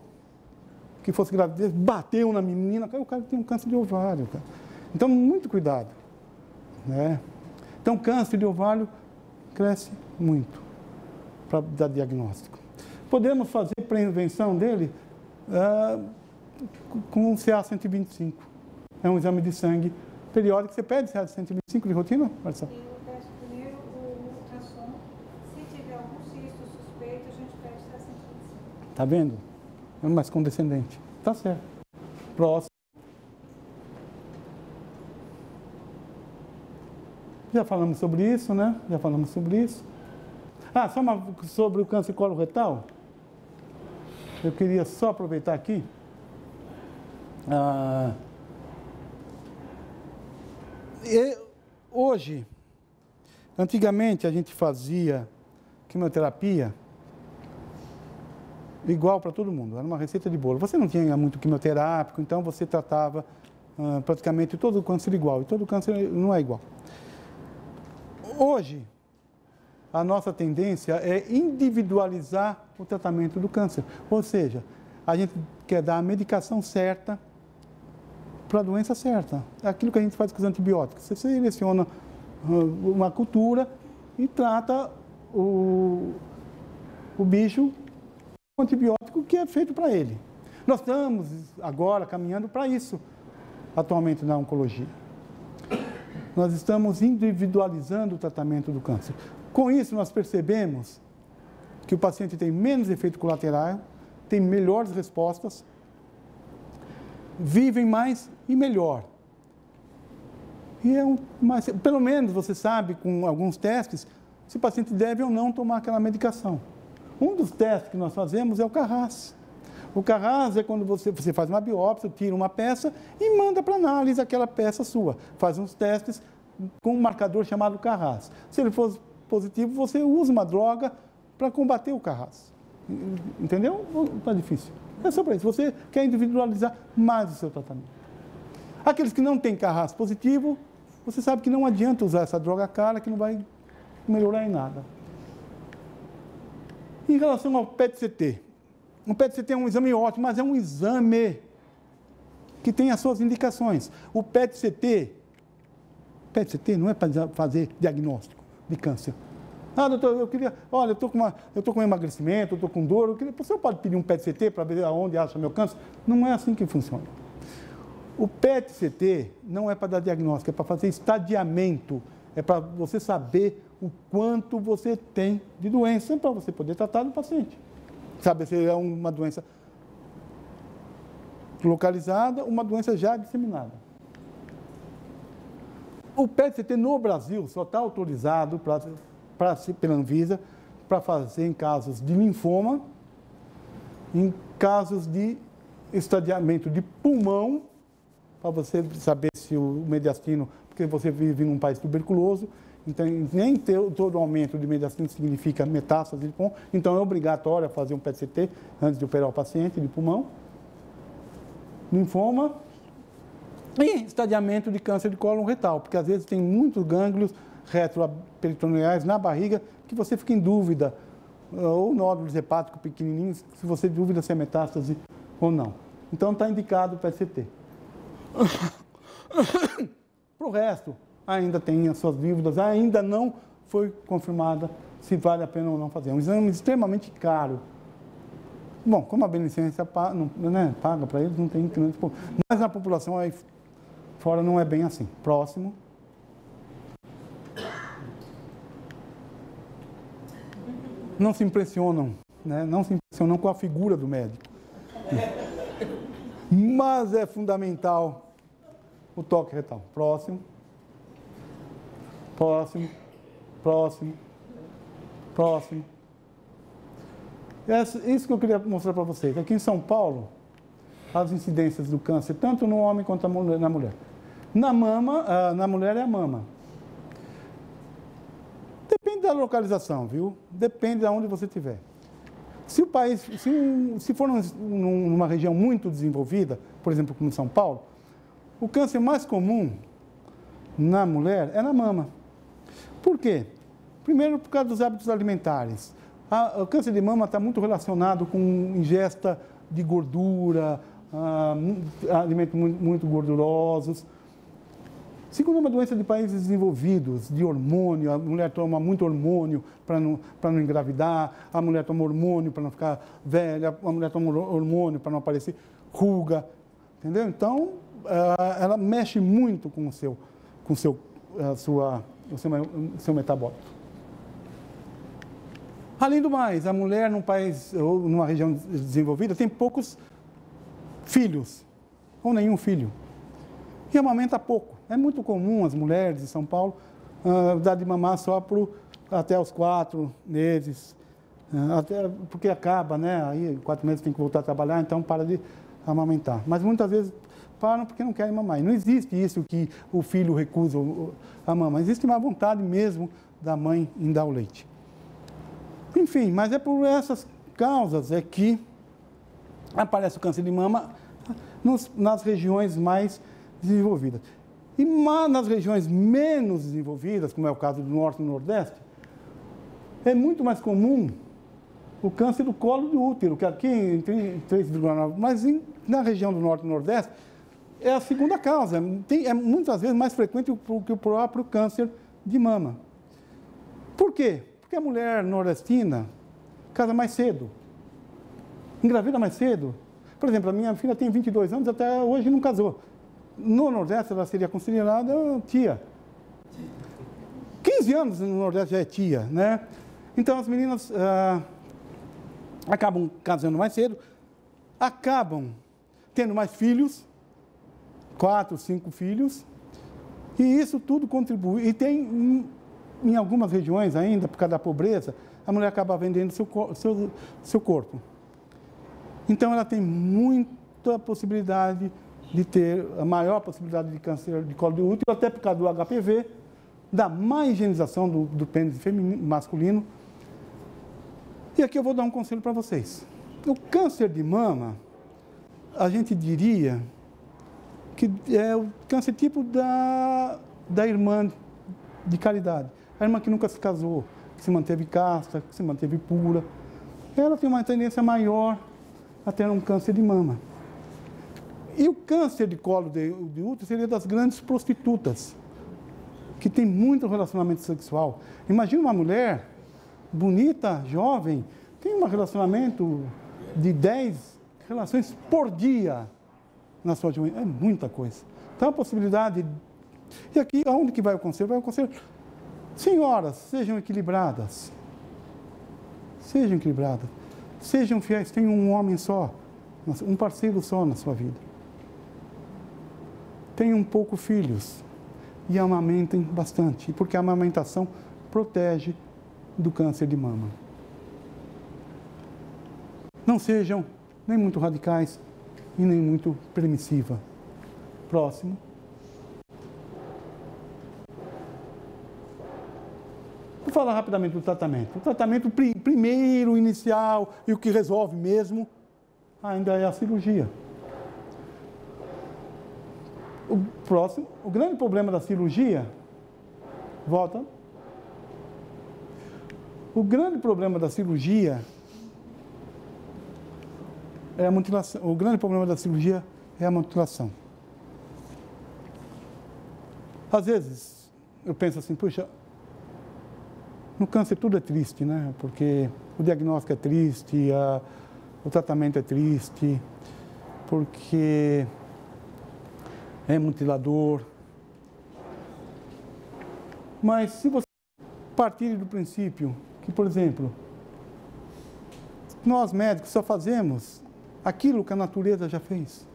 que fosse gravidez, bateu na menina, o cara tem um câncer de ovário, cara. Então, muito cuidado, né? Então, câncer de ovário cresce muito para dar diagnóstico. Podemos fazer prevenção dele com o CA-125. É um exame de sangue periódico. Você pede CA-125 de rotina, Marcelo? Eu peço primeiro o ultrassom. Se tiver algum cisto suspeito, a gente pede CA-125. Tá vendo? É mais condescendente. Tá certo. Próximo. Já falamos sobre isso, né? Já falamos sobre isso. Ah, só sobre o câncer coloretal. Eu queria só aproveitar aqui. Hoje, antigamente a gente fazia quimioterapia igual para todo mundo, era uma receita de bolo. Você não tinha muito quimioterápico, então você tratava praticamente todo o câncer igual, e todo câncer não é igual. Hoje, a nossa tendência é individualizar o tratamento do câncer, ou seja, a gente quer dar a medicação certa para a doença certa. É aquilo que a gente faz com os antibióticos. Você seleciona uma cultura e trata o bicho com antibiótico que é feito para ele. Nós estamos agora caminhando para isso, atualmente na oncologia. Nós estamos individualizando o tratamento do câncer. Com isso, nós percebemos que o paciente tem menos efeito colateral, tem melhores respostas, vivem mais e melhor. E pelo menos você sabe, com alguns testes, se o paciente deve ou não tomar aquela medicação. Um dos testes que nós fazemos é o Carras. O Carras é quando você faz uma biópsia, tira uma peça e manda para análise aquela peça sua. Faz uns testes com um marcador chamado Carras. Se ele for positivo, você usa uma droga para combater o Carras. Entendeu? Ou está difícil? É só para isso. Você quer individualizar mais o seu tratamento. Aqueles que não têm Carras positivo, você sabe que não adianta usar essa droga cara, que não vai melhorar em nada. Em relação ao PET-CT, o PET-CT é um exame ótimo, mas é um exame que tem as suas indicações. O PET-CT não é para fazer diagnóstico de câncer. Ah, doutor, eu estou com emagrecimento, eu estou com dor, o senhor pode pedir um PET-CT para ver aonde acha meu câncer? Não é assim que funciona. O PET-CT não é para dar diagnóstico, é para fazer estadiamento, é para você saber o quanto você tem de doença, para você poder tratar do paciente. Saber se é uma doença localizada, uma doença já disseminada. O PET-CT no Brasil só está autorizado pela Anvisa para fazer em casos de linfoma, em casos de estadiamento de pulmão, para você saber se o mediastino, porque você vive num país tuberculoso, então nem todo aumento de mediastino significa metástase de pulmão, então é obrigatório fazer um PET-CT antes de operar o paciente de pulmão, linfoma e estadiamento de câncer de cólon retal, porque às vezes tem muitos gânglios retroperitoneais na barriga que você fica em dúvida, ou nódulos hepáticos pequenininhos, se você dúvida se é metástase ou não. Então está indicado o PET-CT. Para o resto, ainda tem as suas dúvidas, ainda não foi confirmada se vale a pena ou não fazer. É um exame extremamente caro. Bom, como a beneficência paga para eles, não tem que... Mas na população aí fora não é bem assim. Próximo. Não se impressionam, né? Não se impressionam com a figura do médico. Mas é fundamental o toque retal. Próximo. Próximo. Próximo. Próximo. Isso que eu queria mostrar para vocês. Aqui em São Paulo, as incidências do câncer, tanto no homem quanto na mulher. Na mulher é a mama. Depende da localização, viu? Depende de onde você estiver. Se o país, se for numa região muito desenvolvida, por exemplo, como São Paulo, o câncer mais comum na mulher é na mama. Por quê? Primeiro, por causa dos hábitos alimentares. O câncer de mama está muito relacionado com ingesta de gordura, alimentos muito gordurosos. Segundo, é uma doença de países desenvolvidos, de hormônio. A mulher toma muito hormônio para não engravidar, a mulher toma hormônio para não ficar velha, a mulher toma hormônio para não aparecer ruga, entendeu? Então, ela mexe muito com o seu metabólito. Além do mais, a mulher num país ou numa região desenvolvida tem poucos filhos, ou nenhum filho, e amamenta pouco. É muito comum as mulheres de São Paulo dar de mamar só até os 4 meses, até porque acaba, né? Aí 4 meses tem que voltar a trabalhar, então para de amamentar. Mas muitas vezes param porque não querem mamar. E não existe isso que o filho recusa a mamar. Existe uma vontade mesmo da mãe em dar o leite. Enfim, mas é por essas causas que aparece o câncer de mama nas regiões mais desenvolvidas. E nas regiões menos desenvolvidas, como é o caso do Norte e do Nordeste, é muito mais comum o câncer do colo do útero, que aqui em 3,9%, mas na região do Norte e do Nordeste é a segunda causa. É muitas vezes mais frequente que o próprio câncer de mama. Por quê? Porque a mulher nordestina casa mais cedo, engravida mais cedo. Por exemplo, a minha filha tem 22 anos, até hoje não casou. No Nordeste, ela seria considerada tia. 15 anos no Nordeste já é tia, né? Então, as meninas acabam casando mais cedo, acabam tendo mais filhos, 4, 5 filhos, e isso tudo contribui. E tem, em algumas regiões ainda, por causa da pobreza, a mulher acaba vendendo seu corpo. Então, ela tem muita possibilidade de ter a maior possibilidade de câncer de colo de útero, até por causa do HPV, da má higienização do pênis masculino. E aqui eu vou dar um conselho para vocês. O câncer de mama, a gente diria que é o câncer tipo da irmã de caridade. A irmã que nunca se casou, que se manteve casta, que se manteve pura. Ela tem uma tendência maior a ter um câncer de mama. E o câncer de colo de útero seria das grandes prostitutas, que tem muito relacionamento sexual. Imagina uma mulher bonita, jovem, tem um relacionamento de 10 relações por dia na sua juventude. É muita coisa. Então, a possibilidade... E aqui, aonde que vai o conselho? Vai o conselho... Senhoras, sejam equilibradas. Sejam equilibradas. Sejam fiéis. Tenham um homem só, um parceiro só na sua vida. Tenham pouco filhos e amamentem bastante, porque a amamentação protege do câncer de mama. Não sejam nem muito radicais e nem muito permissiva. Próximo. Vou falar rapidamente do tratamento. O tratamento primeiro, inicial e o que resolve mesmo, ainda é a cirurgia. O grande problema da cirurgia, volta. O grande problema da cirurgia é a mutilação. O grande problema da cirurgia é a mutilação. Às vezes, eu penso assim, puxa, no câncer tudo é triste, né? Porque o diagnóstico é triste, o tratamento é triste, porque é mutilador. Mas se você partir do princípio que, por exemplo, nós médicos só fazemos aquilo que a natureza já fez.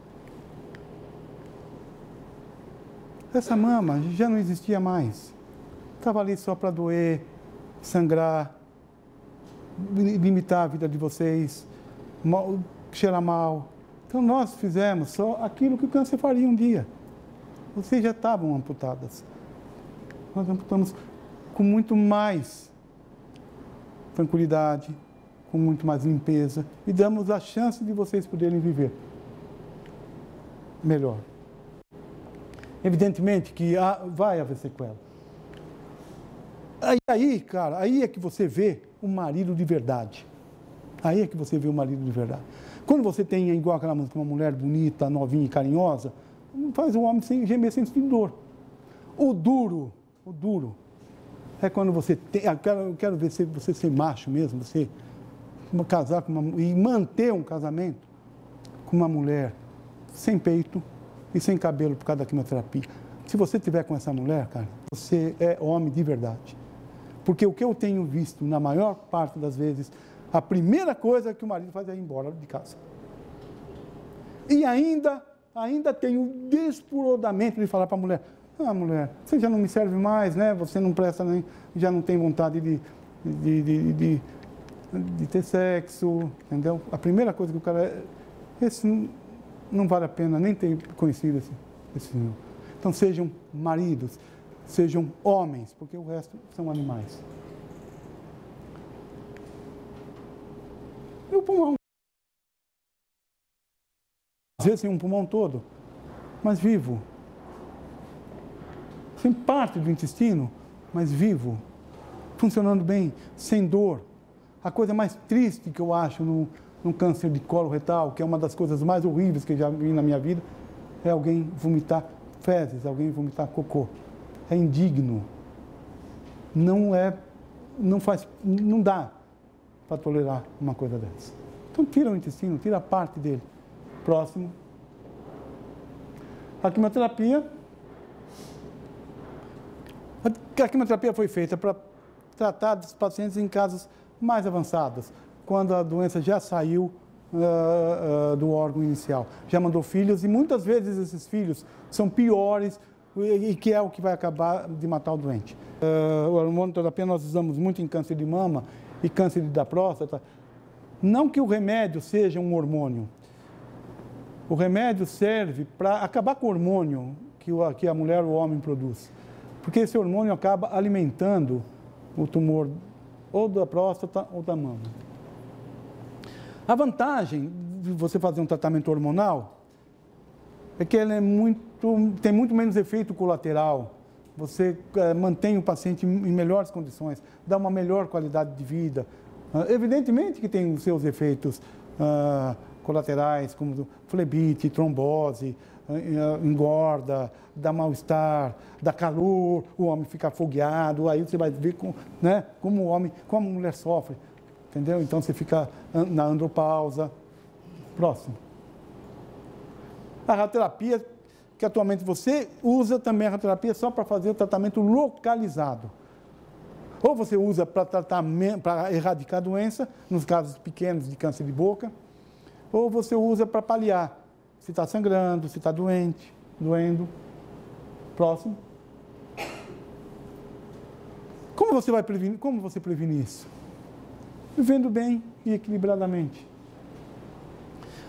Essa mama já não existia mais. Estava ali só para doer, sangrar, limitar a vida de vocês, cheirar mal. Então nós fizemos só aquilo que o câncer faria um dia. Vocês já estavam amputadas. Nós amputamos com muito mais tranquilidade, com muito mais limpeza e damos a chance de vocês poderem viver melhor. Evidentemente que vai haver sequela. Aí, cara, aí é que você vê o marido de verdade. Aí é que você vê o marido de verdade. Quando você tem, igual aquela música, uma mulher bonita, novinha e carinhosa, faz o homem gemer sem sentir dor. O duro é quando você tem... Eu quero ver você ser macho mesmo, você casar com e manter um casamento com uma mulher sem peito e sem cabelo por causa da quimioterapia. Se você tiver com essa mulher, cara, você é homem de verdade. Porque o que eu tenho visto, na maior parte das vezes, a primeira coisa que o marido faz é ir embora de casa. E ainda tem o despurodamento de falar para a mulher: ah, mulher, você já não me serve mais, né? Você não presta nem, já não tem vontade de ter sexo, entendeu? A primeira coisa que o cara... Esse não vale a pena nem ter conhecido esse senhor. Então sejam maridos, sejam homens, porque o resto são animais. E o pulmão? Às vezes tem um pulmão todo, mas vivo. Sem parte do intestino, mas vivo. Funcionando bem, sem dor. A coisa mais triste que eu acho no câncer de colo retal, que é uma das coisas mais horríveis que eu já vi na minha vida, é alguém vomitar fezes, alguém vomitar cocô. É indigno. Não dá para tolerar uma coisa dessa. Então tira o intestino, tira a parte dele. Próximo. A quimioterapia. A quimioterapia foi feita para tratar dos pacientes em casos mais avançados, quando a doença já saiu do órgão inicial, já mandou filhos, e muitas vezes esses filhos são piores, e que é o que vai acabar de matar o doente. A hormonoterapia nós usamos muito em câncer de mama e câncer da próstata. Não que o remédio seja um hormônio. O remédio serve para acabar com o hormônio que a mulher ou o homem produz. Porque esse hormônio acaba alimentando o tumor ou da próstata ou da mama. A vantagem de você fazer um tratamento hormonal é que ele tem muito menos efeito colateral. Você mantém o paciente em melhores condições, dá uma melhor qualidade de vida. Evidentemente que tem os seus efeitos colaterais, como flebite, trombose, engorda, dá mal-estar, dá calor, o homem fica afogueado, aí você vai ver como a mulher sofre, entendeu? Então você fica na andropausa. Próximo. A radioterapia, que atualmente você usa também a radioterapia só para fazer o tratamento localizado. Ou você usa para erradicar a doença, nos casos pequenos de câncer de boca, ou você usa para paliar, se está sangrando, se está doendo. Próximo. Como você previne isso? Vivendo bem e equilibradamente.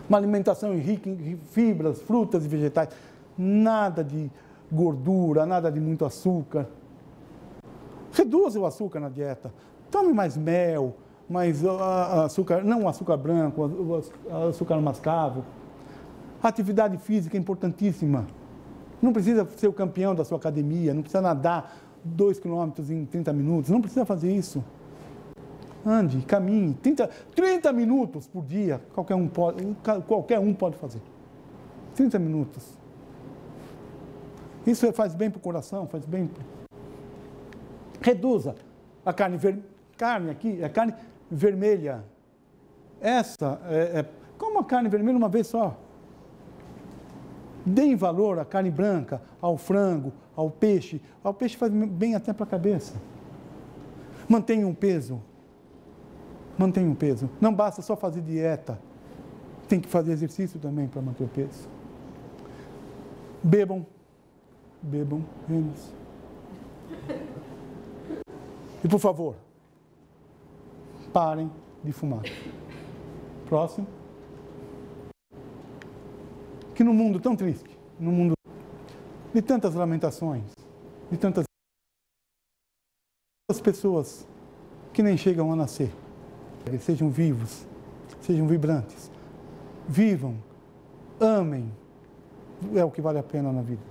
Uma alimentação rica em fibras, frutas e vegetais. Nada de gordura, nada de muito açúcar. Reduza o açúcar na dieta. Tome mais mel, mais açúcar, não o açúcar branco, o açúcar mascavo. A atividade física é importantíssima. Não precisa ser o campeão da sua academia, não precisa nadar 2 quilômetros em 30 minutos, não precisa fazer isso. Ande, caminhe, 30 minutos por dia, qualquer um pode fazer. 30 minutos. Isso faz bem para o coração, faz bem. Reduza a carne aqui é carne vermelha. Essa como a carne vermelha uma vez só. Deem valor à carne branca, ao frango, ao peixe. O peixe faz bem até para a cabeça. Mantenha um peso. Mantenha um peso. Não basta só fazer dieta. Tem que fazer exercício também para manter o peso. Bebam menos. E, por favor, parem de fumar. Próximo. Que no mundo tão triste, no mundo de tantas lamentações, de tantas pessoas que nem chegam a nascer, sejam vivos, sejam vibrantes, vivam, amem, é o que vale a pena na vida.